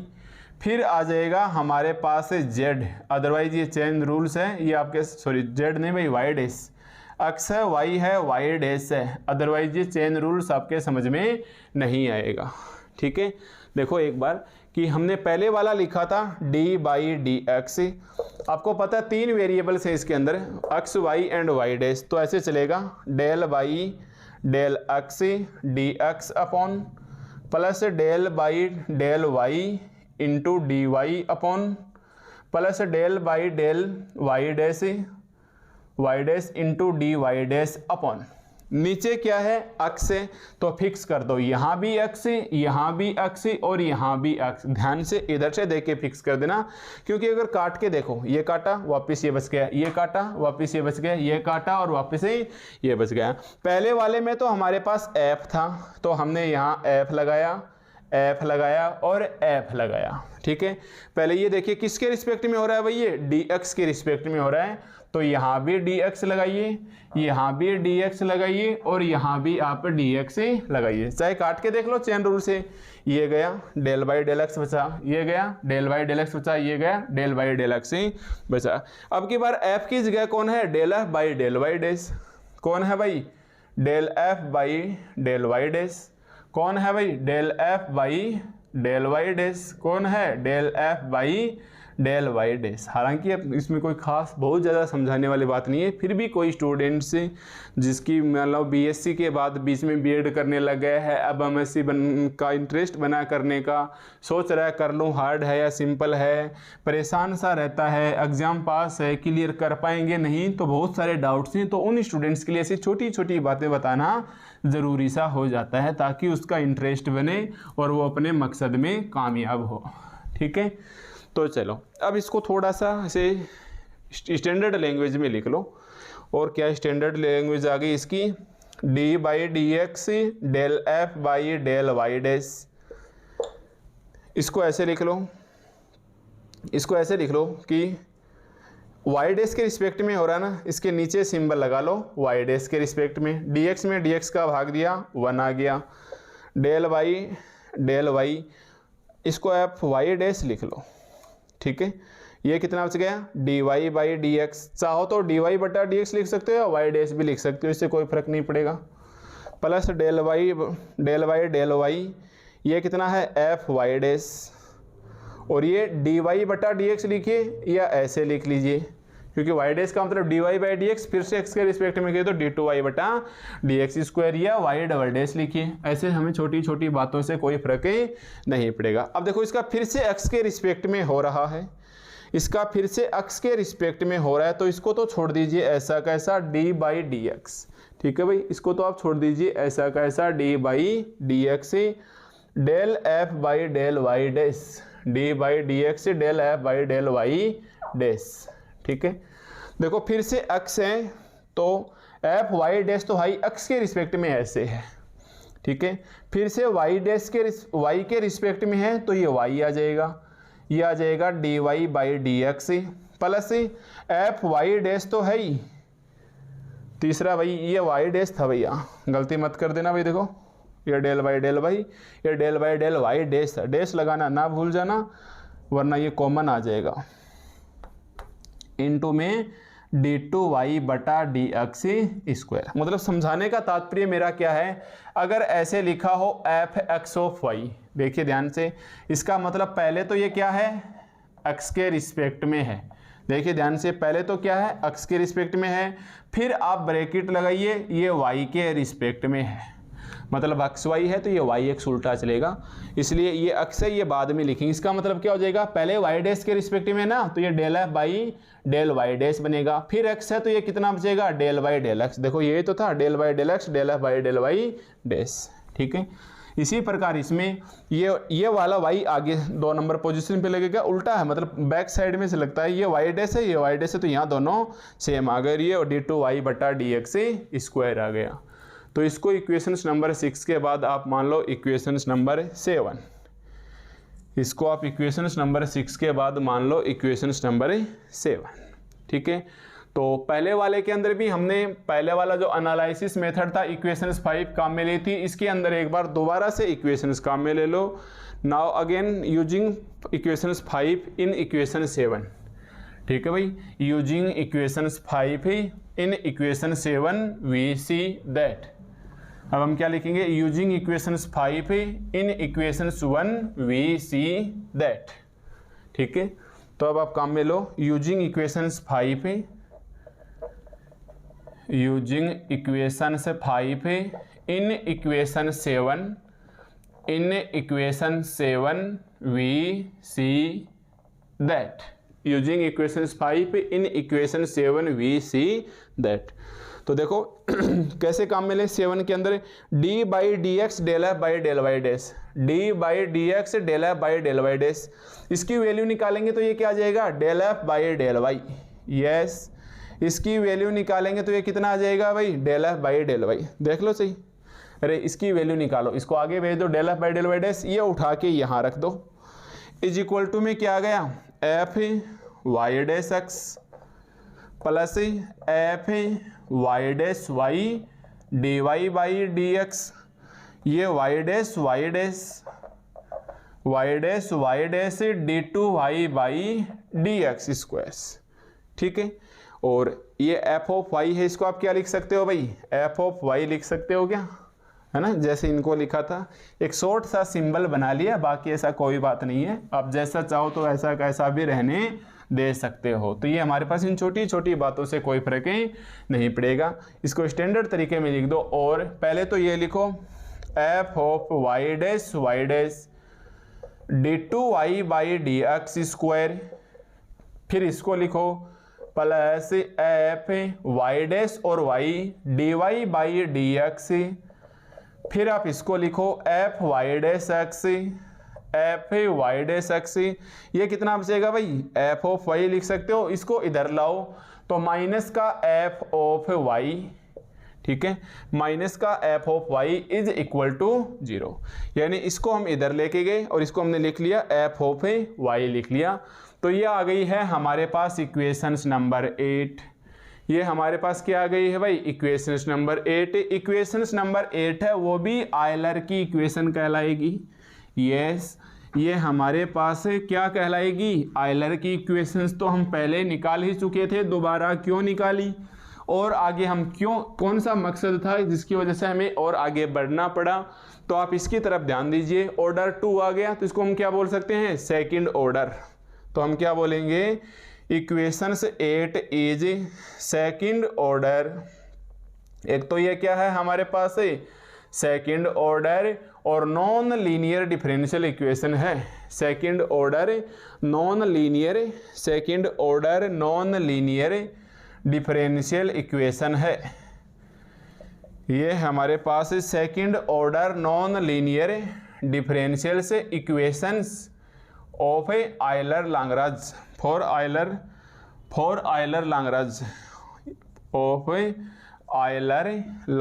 फिर आ जाएगा हमारे पास z, अदरवाइज ये चेन रूल्स है, ये आपके सॉरी z नहीं भाई y डैश, x है y है y डैश है, अदरवाइज ये चेन रूल्स आपके समझ में नहीं आएगा। ठीक है, देखो एक बार कि हमने पहले वाला लिखा था डी बाई डी एक्स, आपको पता है 3 वेरिएबल्स है इसके अंदर x y and Y dash, तो ऐसे चलेगा del by del x d x upon plus del by del Y into D y upon plus del by del Y dash into D y dash upon नीचे क्या है x है, तो fix कर दो, यहाँ भी एक्स, यहाँ भी एक्स और यहाँ भी एक्स। ध्यान से इधर से देख के फिक्स कर देना, क्योंकि अगर काट के देखो, ये काटा वापस ये बच गया, ये काटा वापस ये बच गया, ये काटा और वापस ये बच गया। पहले वाले में तो हमारे पास एफ था तो हमने यहाँ एफ लगाया और एफ लगाया। ठीक है, पहले ये देखिए किसके रिस्पेक्ट में हो रहा है भाई, ये डी एक्स के रिस्पेक्ट में हो रहा है, तो यहाँ भी डी एक्स लगाइए, यहाँ भी डी एक्स लगाइए और यहाँ भी आप डी एक्स लगाइए, चाहे काट के देख लो चेन रूल से। ये गया डेल बाई डेल एक्स बचा, ये गया डेल बाई डेल एक्स बचा, ये गया डेल बाई डेल एक्स बचा। अब की बार एफ की जगह कौन है, del F by del Y dash, कौन है भाई, del F by del Y dash, कौन है भाई, del F by del Y dash, कौन है, del F by del Y dash. हालांकि अब इसमें कोई खास बहुत ज़्यादा समझाने वाली बात नहीं है, फिर भी कोई स्टूडेंट्स जिसकी मतलब बीएससी के बाद बीच में बीएड करने लग गया है, अब एमएससी का इंटरेस्ट बना करने का सोच रहा है, कर लूँ, हार्ड है या सिंपल है, परेशान सा रहता है, एग्ज़ाम पास है, क्लियर कर पाएंगे नहीं, तो बहुत सारे डाउट्स हैं, तो उन स्टूडेंट्स के लिए ऐसी छोटी छोटी बातें बताना ज़रूरी सा हो जाता है ताकि उसका इंटरेस्ट बने और वो अपने मकसद में कामयाब हो। ठीक है, तो चलो अब इसको थोड़ा सा ऐसे स्टैंडर्ड लैंग्वेज में लिख लो। और क्या स्टैंडर्ड लैंग्वेज आ गई इसकी, d by D x del F by del Y dash. इसको ऐसे लिख लो, इसको ऐसे लिख लो कि वाई डैश के रिस्पेक्ट में हो रहा है ना, इसके नीचे सिंबल लगा लो वाई डैश के रिस्पेक्ट में, डी एक्स में डी एक्स का भाग दिया 1 आ गया, डेल वाई इसको आप वाई डैश लिख लो। ठीक है, ये कितना बच गया, d Y by D x, चाहो तो डी वाई बटा डी एक्स लिख सकते हो या वाई डैश भी लिख सकते हो, इससे कोई फर्क नहीं पड़ेगा। Plus del y del y, ये कितना है एफ वाई डैश, और ये डी वाई बटा डी एक्स लिखिए या ऐसे लिख लीजिए, क्योंकि वाई डैश का मतलब d Y by D x, फिर से एक्स के रिस्पेक्ट में कहिए तो डी टू वाई बटा डी एक्स स्क्वायर, या वाई डबल डैश लिखिए। ऐसे हमें छोटी छोटी बातों से कोई फर्क नहीं पड़ेगा। अब देखो इसका फिर से एक्स के रिस्पेक्ट में हो रहा है, इसका फिर से एक्स के रिस्पेक्ट में हो रहा है, तो इसको तो छोड़ दीजिए ऐसा कैसा डी बाई डी एक्स, ठीक है भाई, इसको तो आप छोड़ दीजिए ऐसा कैसा d by D x, del F by del Y dash, d by D x del F by del Y dash, ठीक है। देखो फिर से एक्स है तो एफ वाई डैश तो भाई एक्स के रिस्पेक्ट में ऐसे है, ठीक है। फिर से वाई डैश के वाई के रिस्पेक्ट में है तो ये वाई आ जाएगा, ये आ जाएगा d Y by D x plus f y dash तो है ही, तीसरा भाई ये वाई डैश था भैया, गलती मत कर देना भाई, देखो ये डेल बाई डेल वाई, ये del by del Y dash, dash लगाना ना भूल जाना वरना ये कॉमन आ जाएगा, इनटू में डी टू वाई बटा डी एक्स स्क्वायर। मतलब समझाने का तात्पर्य मेरा क्या है, अगर ऐसे लिखा हो एफ एक्स ऑफ वाई, देखिए ध्यान से, इसका मतलब पहले तो ये क्या है एक्स के रिस्पेक्ट में है, देखिए ध्यान से, पहले तो क्या है एक्स के रिस्पेक्ट में है, फिर आप ब्रैकेट लगाइए ये वाई के रिस्पेक्ट में है, मतलब एक्स वाई है तो ये वाई एक्स उल्टा चलेगा, इसलिए ये एक्स है ये बाद में लिखेंगे। इसका मतलब क्या हो जाएगा, पहले वाई डैश के रिस्पेक्ट में ना तो ये del F by del Y dash बनेगा, फिर एक्स है तो ये कितना बचेगा डेल वाई डेल एक्स, देखो ये तो था del y del x del F by del Y dash, ठीक है। इसी प्रकार इसमें ये वाला वाई आगे 2 नंबर पोजीशन पे लगेगा, उल्टा है मतलब बैक साइड में से लगता है, ये वाई डैश है ये वाई डैश है तो यहाँ दोनों सेम आ गए, ये डी टू वाई बटा डी एक्स स्क्वायर आ गया। तो इसको इक्वेशंस नंबर 6 के बाद आप मान लो इक्वेशंस नंबर 7, इसको आप इक्वेशंस नंबर 6 के बाद मान लो इक्वेशंस नंबर 7, ठीक है। तो पहले वाले के अंदर भी हमने पहले वाला जो एनालिसिस मेथड था इक्वेशंस 5 काम में ली थी, इसके अंदर एक बार दोबारा से इक्वेशंस काम में ले लो। Now again using equations 5 in equation 7, ठीक है भाई, using equations 5 in equation 7 we see that, अब हम क्या लिखेंगे, using equations 5 in equations 1 we see that, ठीक है। तो अब आप काम में लो using equations 5 using equations 5 in equation 7 we see that, using equations 5 in equation 7 we see that. तो देखो कैसे काम में ले, 7 के अंदर d by D x del F by del Y dash, d by D x del F by del Y dash, इसकी value निकालेंगे तो ये क्या आ जाएगा del F by del y, yes, इसकी वैल्यू निकालेंगे तो ये कितना आ जाएगा भाई del F by del y, देख लो सही, अरे इसकी वैल्यू निकालो, इसको आगे भेज दो del F by del Y dash, ये उठा के यहाँ रख दो, इज इक्वल टू में क्या आ गया f y dash x plus f y dash y d Y by D x, ये Y dash y dash y dash y dash d two y by D x square, ठीक है। और ये F of Y है, इसको आप क्या लिख सकते हो भाई एफ ऑफ वाई लिख सकते हो क्या, है ना, जैसे इनको लिखा था, एक शॉर्ट सा सिंबल बना लिया, बाकी ऐसा कोई बात नहीं है, आप जैसा चाहो तो ऐसा कैसा भी रहने दे सकते हो। तो ये हमारे पास इन छोटी छोटी बातों से कोई फर्क नहीं पड़ेगा, इसको स्टैंडर्ड तरीके में लिख दो। और पहले तो ये लिखो f of y dash d two y by D x square, फिर इसको लिखो प्लस एफ वाई डैश और y d Y by D x, फिर आप इसको लिखो f y dash x f y dash x, ये कितना बचेगा भाई एफ ऑफ वाई लिख सकते हो, इसको इधर लाओ तो माइनस का एफ ऑफ वाई, ठीक है, माइनस का f of y is equal to 0, यानी इसको हम इधर लेके गए और इसको हमने लिख लिया एफ ऑफ वाई लिख लिया। तो ये आ गई है हमारे पास इक्वेशंस नंबर 8, ये हमारे पास क्या आ गई है भाई इक्वेशंस नंबर 8। इक्वेशंस नंबर 8 है वो भी आयलर की इक्वेशन कहलाएगी, यस, ये हमारे पास क्या कहलाएगी आयलर की इक्वेशंस, तो हम पहले निकाल ही चुके थे, दोबारा क्यों निकाली, और आगे हम कौन सा मकसद था जिसकी वजह से हमें और आगे बढ़ना पड़ा, तो आप इसकी तरफ ध्यान दीजिए। ऑर्डर 2 आ गया तो इसको हम क्या बोल सकते हैं, सेकंड ऑर्डर। तो हम क्या बोलेंगे, इक्वेशंस 8 इज सेकंड ऑर्डर। एक तो ये क्या है हमारे पास सेकंड ऑर्डर और नॉन लीनियर डिफरेंशियल इक्वेशन है। Second order non linear, second order non linear differential equation है। ये हमारे पास second order non linear differential से equations of Euler Lagrange for Euler Lagrange of Euler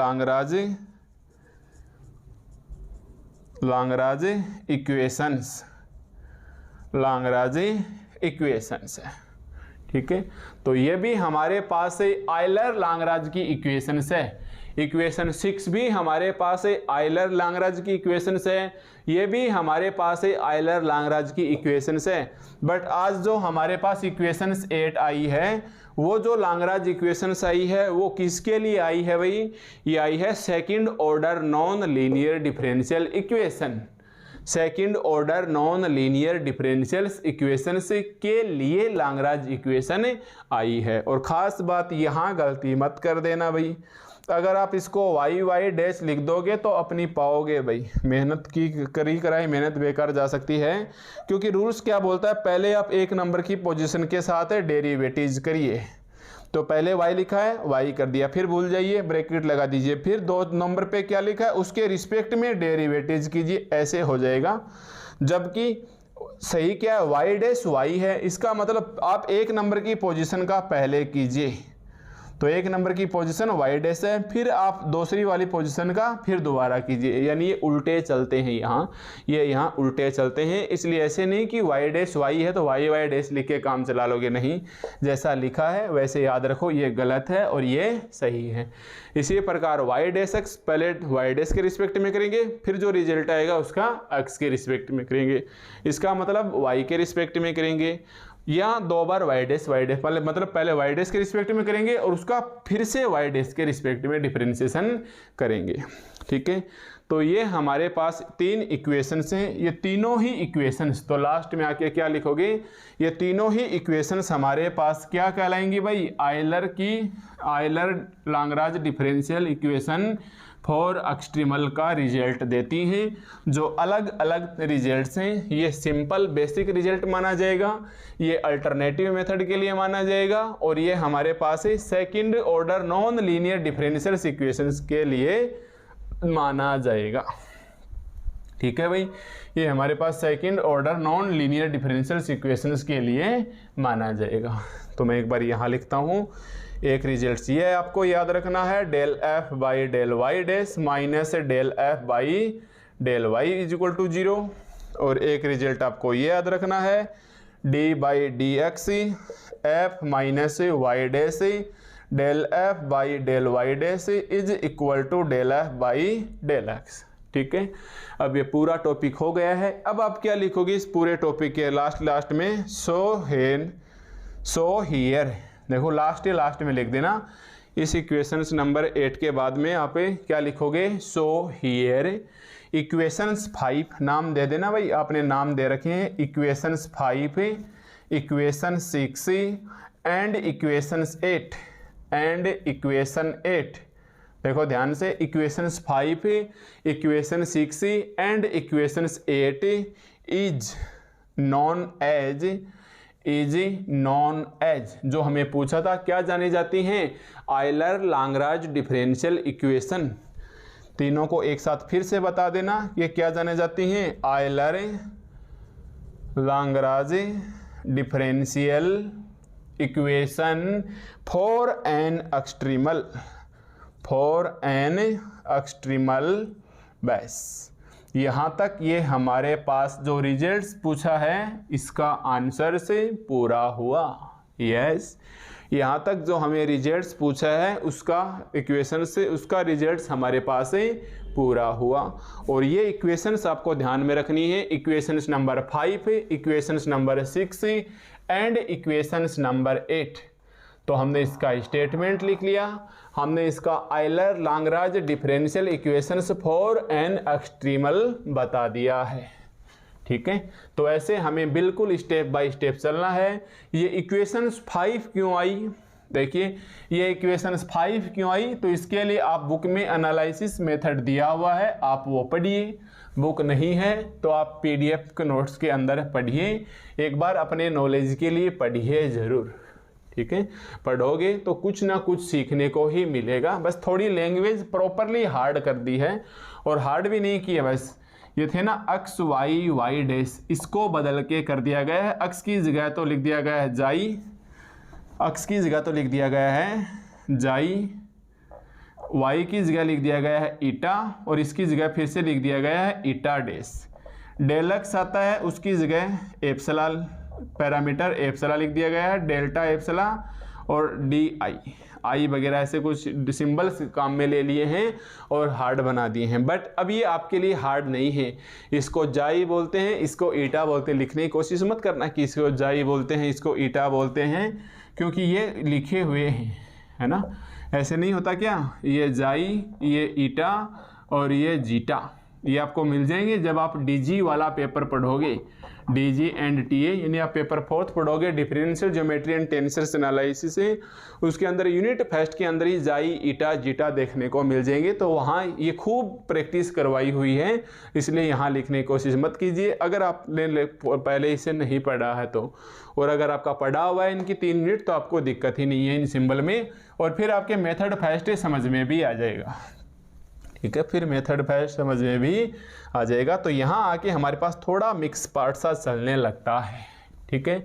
Lagrange equations है। ठीक है, तो ये भी हमारे पास आयलर लाग्रांज की इक्वेशंस है। इक्वेशन 6 भी हमारे पास आयलर लाग्रांज की इक्वेशंस है, ये भी हमारे पास आयलर लाग्रांज की इक्वेशंस है। बट आज जो हमारे पास इक्वेशंस 8 आई है, वो जो लाग्रांज इक्वेशंस आई है वो किसके लिए आई है भाई, ये आई है second order non linear differential equation. Second order non linear differential equations के लिए लाग्रांज इक्वेशन आई है। और ख़ास बात यहाँ गलती मत कर देना भाई, अगर आप इसको y डैश लिख दोगे तो अपनी पाओगे भाई, मेहनत की करी कराई मेहनत बेकार जा सकती है। क्योंकि रूल्स क्या बोलता है, पहले आप एक नंबर की पोजीशन के साथ डेरिवेटिव्स करिए। तो पहले y लिखा है y कर दिया, फिर भूल जाइए ब्रैकेट लगा दीजिए, फिर 2 नंबर पे क्या लिखा है उसके रिस्पेक्ट में डेरिवेटिव्स कीजिए, ऐसे हो जाएगा। जबकि सही क्या है, y डैश y है, इसका मतलब आप एक नंबर की पोजीशन का पहले कीजिए। तो एक नंबर की पोजीशन y डैश है, फिर आप दूसरी वाली पोजीशन का फिर दोबारा कीजिए, यानी ये उल्टे चलते हैं, ये यहाँ उल्टे चलते हैं। इसलिए ऐसे नहीं कि y डैश y है तो y डैश लिख के काम चला लोगे, नहीं, जैसा लिखा है वैसे याद रखो, ये गलत है और ये सही है। इसी प्रकार y डैश x पहले y डैश के रिस्पेक्ट में करेंगे, फिर जो रिजल्ट आएगा उसका x के रिस्पेक्ट में करेंगे, इसका मतलब y के रिस्पेक्ट में करेंगे, या 2 बार y डैश मतलब पहले y डैश के रिस्पेक्ट में करेंगे और उसका फिर से y डैश के रिस्पेक्ट में डिफरेंशिएशन करेंगे। ठीक है, तो ये हमारे पास 3 इक्वेशंस हैं। ये तीनों ही इक्वेशंस, तो लास्ट में आके क्या लिखोगे, ये तीनों ही इक्वेशंस हमारे पास क्या कहलाएंगी भाई, Euler Lagrange differential equation for extremal का रिजल्ट देती हैं। जो अलग अलग रिजल्ट्स हैं, ये सिंपल बेसिक रिजल्ट माना जाएगा, ये अल्टरनेटिव मेथड के लिए माना जाएगा, और ये हमारे पास है second order non linear differential equations के लिए माना जाएगा। ठीक है भाई, ये हमारे पास second order non linear differential equations के लिए माना जाएगा। तो मैं एक बार यहाँ लिखता हूँ, एक रिजल्ट ये आपको याद रखना है, del F by del Y dash minus del F by del y is equal to 0। और एक रिजल्ट आपको ये याद रखना है, d by D x f minus y dash del F by del Y dash is equal to del F by del x. ठीक है, अब ये पूरा टॉपिक हो गया है। अब आप क्या लिखोगे इस पूरे टॉपिक के लास्ट में, सो हियर, देखो लास्ट में लिख देना। इस इक्वेशंस नंबर 8 के बाद में आप क्या लिखोगे, सो हियर इक्वेशंस 5 नाम दे देना भाई, आपने नाम दे रखे हैं equations 5, equation 6 and equations 8 and equation 8। देखो ध्यान से, equations 5, equation 6 and equations 8 is known as जो हमें पूछा था क्या जानी जाती हैं, आयलर लाग्रांज डिफरेंशियल इक्वेशन। तीनों को एक साथ फिर से बता देना, ये क्या जाने जाती हैं, Euler Lagrange differential equation for an extremal बस। यहाँ तक ये हमारे पास जो रिजल्ट्स पूछा है इसका आंसर से पूरा हुआ। यस, यहाँ तक जो हमें रिजल्ट्स पूछा है उसका इक्वेशन से उसका रिजल्ट्स हमारे पास से पूरा हुआ। और ये इक्वेशंस आपको ध्यान में रखनी है, equations number 5, equations number 6 and equations number 8। तो हमने इसका स्टेटमेंट लिख लिया, हमने इसका Euler Lagrange differential equations for an extremal बता दिया है। ठीक है, तो ऐसे हमें बिल्कुल स्टेप बाय स्टेप चलना है। ये इक्वेशंस 5 क्यों आई, देखिए ये इक्वेशंस 5 क्यों आई, तो इसके लिए आप बुक में एनालिसिस मेथड दिया हुआ है, आप वो पढ़िए। बुक नहीं है तो आप पीडीएफ के नोट्स के अंदर पढ़िए, एक बार अपने नॉलेज के लिए पढ़िए ज़रूर। ठीक है, पढ़ोगे तो कुछ ना कुछ सीखने को ही मिलेगा। बस थोड़ी लैंग्वेज प्रॉपरली हार्ड कर दी है, और हार्ड भी नहीं की है, बस ये थे ना अक्स वाई वाई डैश, इसको बदल के कर दिया गया है। अक्स की जगह तो लिख दिया गया है जाई, अक्स की जगह तो लिख दिया गया है जाई, वाई की जगह लिख दिया गया है ईटा, और इसकी जगह फिर से लिख दिया गया है ईटा डैश। डेल एक्स आता है, उसकी जगह एप्सिलॉन, पैरामीटर एप्सिलॉन लिख दिया गया है, डेल्टा एप्सिलॉन और डी आई वगैरह ऐसे कुछ सिंबल्स काम में ले लिए हैं और हार्ड बना दिए हैं। बट अब ये आपके लिए हार्ड नहीं है, इसको जाई बोलते हैं, इसको ईटा बोलते हैं। लिखने की कोशिश मत करना कि इसको जाई बोलते हैं, इसको ईटा बोलते हैं, क्योंकि ये लिखे हुए हैं, है ना, ऐसे नहीं होता क्या, ये जाई, ये ईटा और ये जीटा, ये आपको मिल जाएंगे जब आप डीजी वाला पेपर पढ़ोगे, डीजी एंड टीए, यानी आप पेपर 4 पढ़ोगे differential geometry and tensors analysis से, उसके अंदर यूनिट फर्स्ट के अंदर ही जाई ईटा जीटा देखने को मिल जाएंगे। तो वहाँ ये खूब प्रैक्टिस करवाई हुई है, इसलिए यहाँ लिखने की कोशिश मत कीजिए अगर आपने पहले इसे नहीं पढ़ा है तो। और अगर आपका पढ़ा हुआ है इनकी 3 यूनिट तो आपको दिक्कत ही नहीं है इन सिंबल में, और फिर आपके मेथड फर्स्ट समझ में भी आ जाएगा। ठीक है, फिर मेथड फर्स्ट समझ में भी आ जाएगा। तो यहाँ आके हमारे पास थोड़ा मिक्स पार्ट सा चलने लगता है। ठीक है,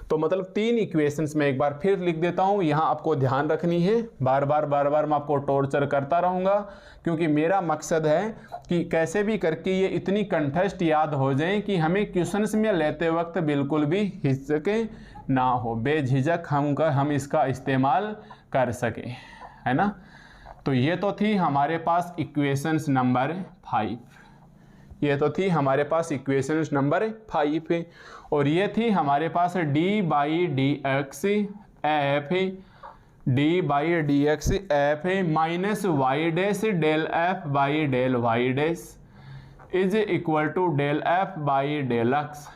तो मतलब 3 इक्वेशंस में एक बार फिर लिख देता हूँ, यहाँ आपको ध्यान रखनी है, बार बार मैं आपको टॉर्चर करता रहूँगा, क्योंकि मेरा मकसद है कि कैसे भी करके ये इतनी कंठस्थ याद हो जाए कि हमें क्वेश्चंस में लेते वक्त बिल्कुल भी हिचके ना हो, बेझिझक हम इसका इस्तेमाल कर सकें, है ना। तो ये तो थी हमारे पास इक्वेशंस नंबर 5, ये तो थी हमारे पास इक्वेशंस नंबर 5 है, और ये थी हमारे पास d by D x f d by D x f minus y dash del F by del Y dash is equal to del F by del x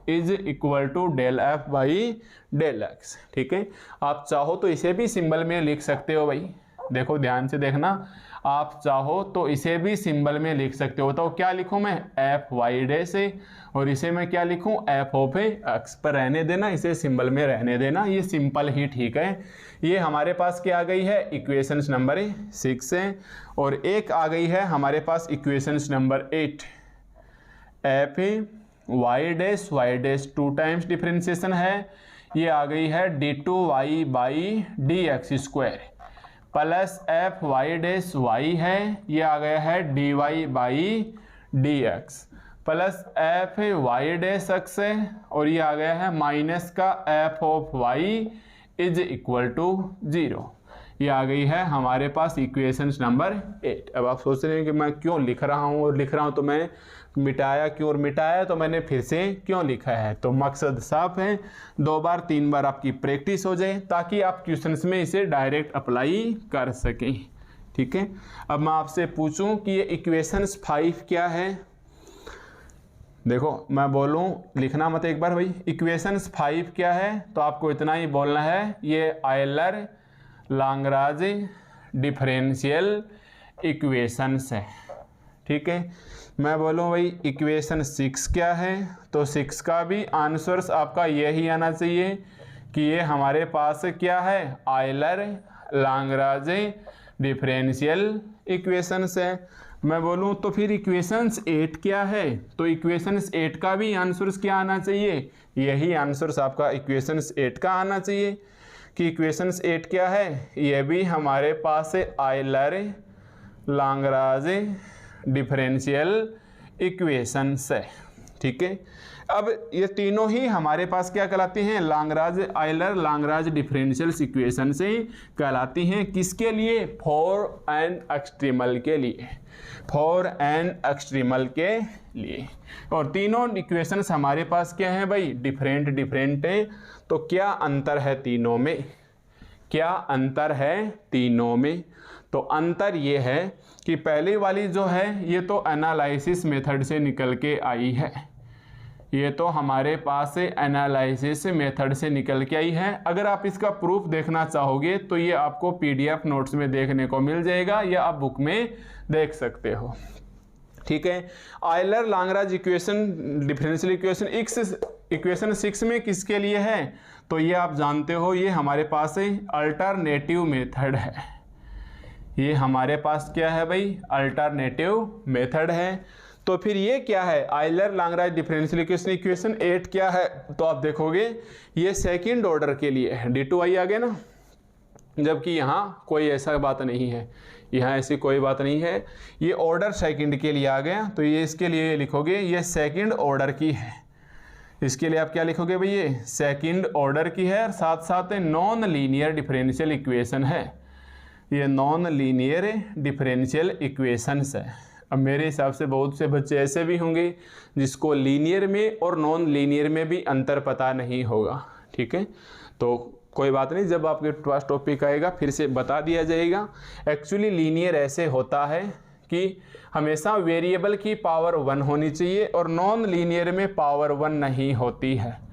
is equal to del F by del x. ठीक है, आप चाहो तो इसे भी symbol में लिख सकते हो भाई, देखो ध्यान से देखना, आप चाहो तो इसे भी सिंबल में लिख सकते हो। तो क्या लिखूं मैं, एफ वाई डैश से, और इसे मैं क्या लिखूं, एफ ऑफ एक्स पर रहने देना, इसे सिंबल में रहने देना, ये सिंपल ही ठीक है। ये हमारे पास क्या आ गई है, इक्वेशंस नंबर 6 है, और एक आ गई है हमारे पास equations number 8, f y dash 2 times differentiation है, ये आ गई है d2y by D x square plus f y dash y है, ये आ गया है dy by D x plus f y dash x है, और ये आ गया है माइनस का f of y is equal to 0। ये आ गई है हमारे पास इक्वेशंस नंबर 8। अब आप सोच रहे हैं कि मैं क्यों लिख रहा हूँ, और लिख रहा हूँ तो मैं मिटाया क्यों, और मिटाया तो मैंने फिर से क्यों लिखा है। तो मकसद साफ है, 2 बार 3 बार आपकी प्रैक्टिस हो जाए ताकि आप क्वेश्चंस में इसे डायरेक्ट अप्लाई कर सकें। ठीक है, अब मैं आपसे पूछूं कि ये इक्वेशंस 5 क्या है, देखो मैं बोलूं लिखना मत एक बार भाई, इक्वेशंस 5 क्या है, तो आपको इतना ही बोलना है, ये आयलर लाग्रांज डिफरेंशियल इक्वेशंस है। ठीक है, मैं बोलूँ भाई इक्वेशन 6 क्या है, तो 6 का भी आंसर्स आपका यही आना चाहिए कि ये हमारे पास क्या है, आयलर लाग्रांज डिफरेंशियल इक्वेशंस है। मैं बोलूँ तो फिर इक्वेशंस 8 क्या है, तो इक्वेशंस 8 का भी आंसर्स क्या आना चाहिए, यही आंसर्स आपका इक्वेशंस 8 का आना चाहिए कि इक्वेशंस 8 क्या है, ये भी हमारे पास है आयलर लाग्रांज डिफरेंशियल इक्वेशंस है। ठीक है, अब ये तीनों ही हमारे पास क्या कहलाती हैं, Lagrange Euler Lagrange differential equation से कहलाती हैं। किसके लिए, फॉर एन एक्सट्रीमल के लिए, फॉर एन एक्सट्रीमल के लिए। और तीनों इक्वेशंस हमारे पास क्या है भाई, डिफरेंट है। तो क्या अंतर है तीनों में, क्या अंतर है तीनों में? तो अंतर ये है कि पहली वाली जो है ये तो एनालिसिस मेथड से निकल के आई है, ये तो हमारे पास से एनालिसिस मेथड से निकल के आई है। अगर आप इसका प्रूफ देखना चाहोगे तो ये आपको पीडीएफ नोट्स में देखने को मिल जाएगा या आप बुक में देख सकते हो, ठीक है। आयलर लांगराज इक्वेशन डिफरेंशियल इक्वेशन 6 में किसके लिए है? तो ये आप जानते हो, ये हमारे पास है अल्टरनेटिव मेथड है। ये हमारे पास क्या है भाई? अल्टरनेटिव मेथड है। तो फिर ये क्या है? आयलर लांगराज डिफरेंशियल इक्वेशन 8 क्या है? तो आप देखोगे ये सेकंड ऑर्डर के लिए है, D2i आ गया ना, जबकि यहाँ कोई ऐसा बात नहीं है, यहाँ ऐसी कोई बात नहीं है, ये ऑर्डर सेकंड के लिए आ गया। तो ये इसके लिए लिखोगे ये सेकंड ऑर्डर की है, इसके लिए आप क्या लिखोगे भाई? ये सेकंड ऑर्डर की है और साथ साथ नॉन लीनियर डिफरेंशियल इक्वेशन है, ये नॉन लीनियर डिफरेंशियल इक्वेशंस है। अब मेरे हिसाब से बहुत से बच्चे ऐसे भी होंगे जिसको लीनियर में और नॉन लीनियर में भी अंतर पता नहीं होगा, ठीक है। तो कोई बात नहीं, जब आपके पास टॉपिक आएगा फिर से बता दिया जाएगा। एक्चुअली लीनियर ऐसे होता है कि हमेशा वेरिएबल की पावर 1 होनी चाहिए और नॉन लीनियर में पावर 1 नहीं होती है।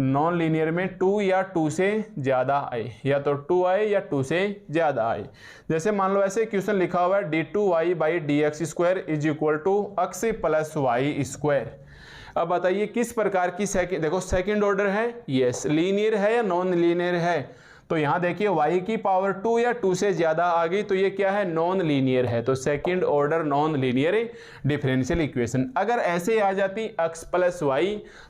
नॉन लीनियर में 2 या 2 से ज़्यादा आए, या तो 2 आए या 2 से ज़्यादा आए। जैसे मान लो ऐसे क्वेश्चन लिखा हुआ है d2y/dx² is equal to x + y²। अब बताइए किस प्रकार की सेकंड, देखो सेकंड ऑर्डर है, यस। लीनियर है या नॉन लीनियर है? तो यहाँ देखिए y की पावर 2 या 2 से ज़्यादा आ गई तो ये क्या है? नॉन लीनियर है। तो second order non linear differential equation. अगर ऐसे आ जाती x + y,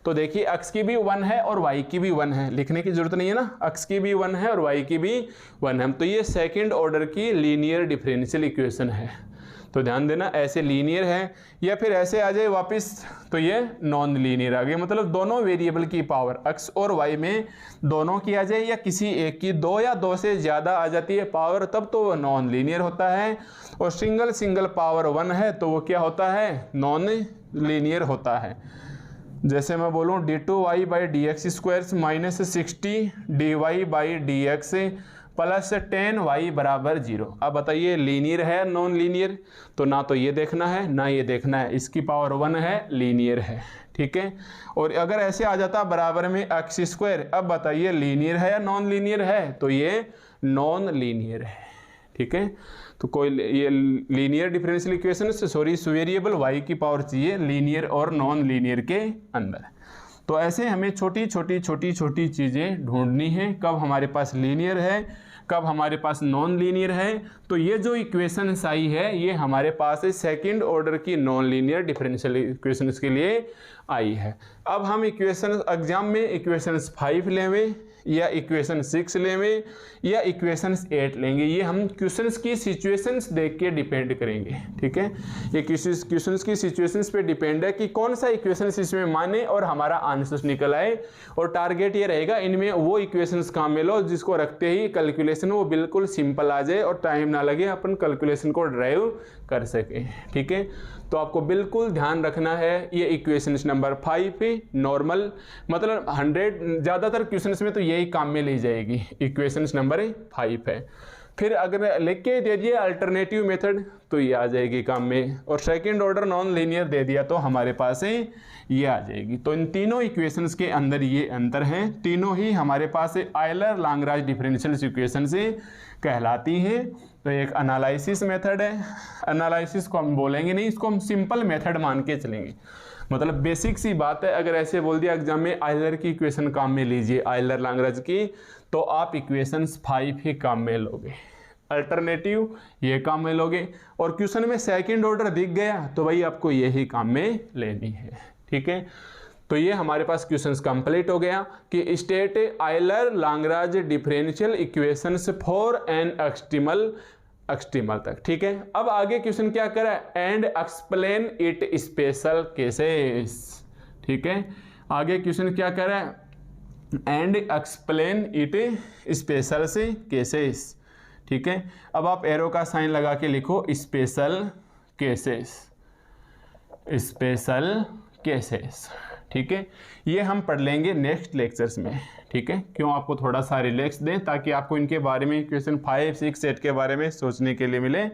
तो देखिए x की भी 1 है और y की भी 1 है, लिखने की जरूरत नहीं है ना, x की भी 1 है और y की भी 1 है। तो ये सेकंड ऑर्डर की लीनियर डिफरेंशियल इक्वेशन है। तो ध्यान देना, ऐसे लीनियर है, या फिर ऐसे आ जाए वापस तो ये नॉन लीनियर आ गया। मतलब दोनों वेरिएबल की पावर x और y में दोनों की आ जाए या किसी एक की, 2 या 2 से ज़्यादा आ जाती है पावर, तब तो वो नॉन लीनियर होता है। और सिंगल पावर 1 है तो वो क्या होता है? नॉन लीनियर होता है। जैसे मैं बोलूँ d2y/dx² - 60 dy/dx + 10y = 0। अब बताइए लीनियर है नॉन लीनियर? तो ना तो ये देखना है ना ये देखना है, इसकी पावर 1 है, लीनियर है, ठीक है। और अगर ऐसे आ जाता बराबर में x², अब बताइए लीनियर है या नॉन लीनियर है? तो ये नॉन लीनियर है, ठीक है। तो कोई ये लीनियर डिफरेंशियल इक्वेशन से सॉरी वेरिएबल y की पावर चाहिए लीनियर और नॉन लीनियर के अंदर। तो ऐसे हमें छोटी छोटी चीज़ें ढूंढनी है, कब हमारे पास लीनियर है, कब हमारे पास नॉन लीनियर है। तो ये जो इक्वेशन आई है ये हमारे पास सेकंड ऑर्डर की नॉन लीनियर डिफरेंशियल इक्वेशंस के लिए आई है। अब हम इक्वेशन एग्जाम में इक्वेशन 5 लेंगे या इक्वेशन 6 लेंगे या इक्वेशन 8 लेंगे, ये हम क्वेश्चंस की सिचुएशंस देख के डिपेंड करेंगे, ठीक है। ये क्वेश्चंस की सिचुएशंस पे डिपेंड है कि कौन सा इक्वेशंस इसमें माने और हमारा आंसर निकल आए। और टारगेट ये रहेगा इनमें वो इक्वेशंस काम में लो जिसको रखते ही कैलकुलेशन वो बिल्कुल सिंपल आ जाए और टाइम ना लगे, अपन कैलकुलेशन को ड्राइव कर सके, ठीक है। तो आपको बिल्कुल ध्यान रखना है ये इक्वेशन नंबर 5 नॉर्मल, मतलब 100 ज़्यादातर क्वेश्चंस में तो यही काम में ली जाएगी, इक्वेशन नंबर 5 है। फिर अगर लिख के दे दिए अल्टरनेटिव मेथड तो ये आ जाएगी काम में, और सेकंड ऑर्डर नॉन लीनियर दे दिया तो हमारे पास ये आ जाएगी। तो इन तीनों इक्वेशंस के अंदर ये अंतर हैं, तीनों ही हमारे पास आयलर लांगराज डिफरेंशियल इक्वेशन से कहलाती हैं। तो एक एनालिसिस मेथड है, एनालिसिस को हम बोलेंगे नहीं, इसको हम सिंपल मेथड मान के चलेंगे। मतलब बेसिक सी बात है, अगर ऐसे बोल दिया एग्जाम में आयलर की इक्वेशन काम में लीजिए, आयलर लांगराज की, तो आप इक्वेशंस 5 ही काम में लोगे, अल्टरनेटिव ये काम में लोगे। और क्वेश्चन में सेकंड ऑर्डर दिख गया तो भाई आपको यही काम में लेनी है, ठीक है। तो ये हमारे पास क्वेश्चंस कंप्लीट हो गया कि state Euler Lagrange differential equations for an extremal तक, ठीक है। अब आगे क्वेश्चन क्या करा है? And explain it special cases, ठीक है। आगे क्वेश्चन क्या करा है? एंड एक्सप्लेन इट स्पेशल से केसेस, ठीक है। अब आप एरो का साइन लगा के लिखो स्पेशल केसेस, स्पेशल केसेस, ठीक है, ये हम पढ़ लेंगे नेक्स्ट लेक्चर्स में। ठीक है, क्यों आपको थोड़ा सा रिलैक्स दें ताकि आपको इनके बारे में क्वेश्चन 5, 6, 8 के बारे में सोचने के लिए मिले।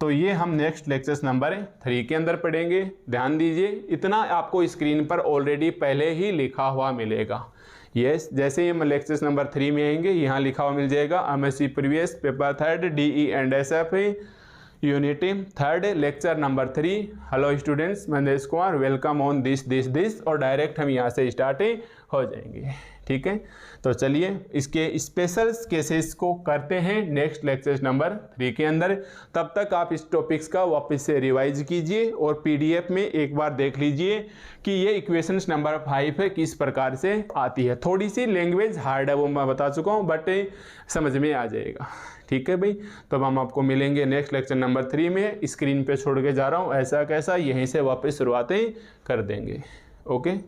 तो ये हम नेक्स्ट लेक्चर्स नंबर 3 के अंदर पढ़ेंगे। ध्यान दीजिए, इतना आपको स्क्रीन पर ऑलरेडी पहले ही लिखा हुआ मिलेगा। यस, जैसे ही हम लेक्चर्स नंबर 3 में आएंगे यहाँ लिखा हुआ मिल जाएगा MSc previous paper 3 DE and SF unity 3 lecture number 3। Hello students, मैं देश कुमार, वेलकम ऑन दिस और डायरेक्ट हम यहाँ से स्टार्ट हो जाएंगे। ठीक है, तो चलिए इसके स्पेशल केसेस को करते हैं नेक्स्ट लेक्चर नंबर 3 के अंदर। तब तक आप इस टॉपिक्स का वापस से रिवाइज कीजिए और PDF में एक बार देख लीजिए कि ये इक्वेशंस नंबर 5 है किस प्रकार से आती है। थोड़ी सी लैंग्वेज हार्ड है, वो मैं बता चुका हूँ, बट समझ में आ जाएगा। ठीक है भाई, तो हम आपको मिलेंगे नेक्स्ट लेक्चर नंबर 3 में। स्क्रीन पे छोड़ के जा रहा हूँ, ऐसा कैसा यहीं से वापस शुरुआतें कर देंगे। ओके।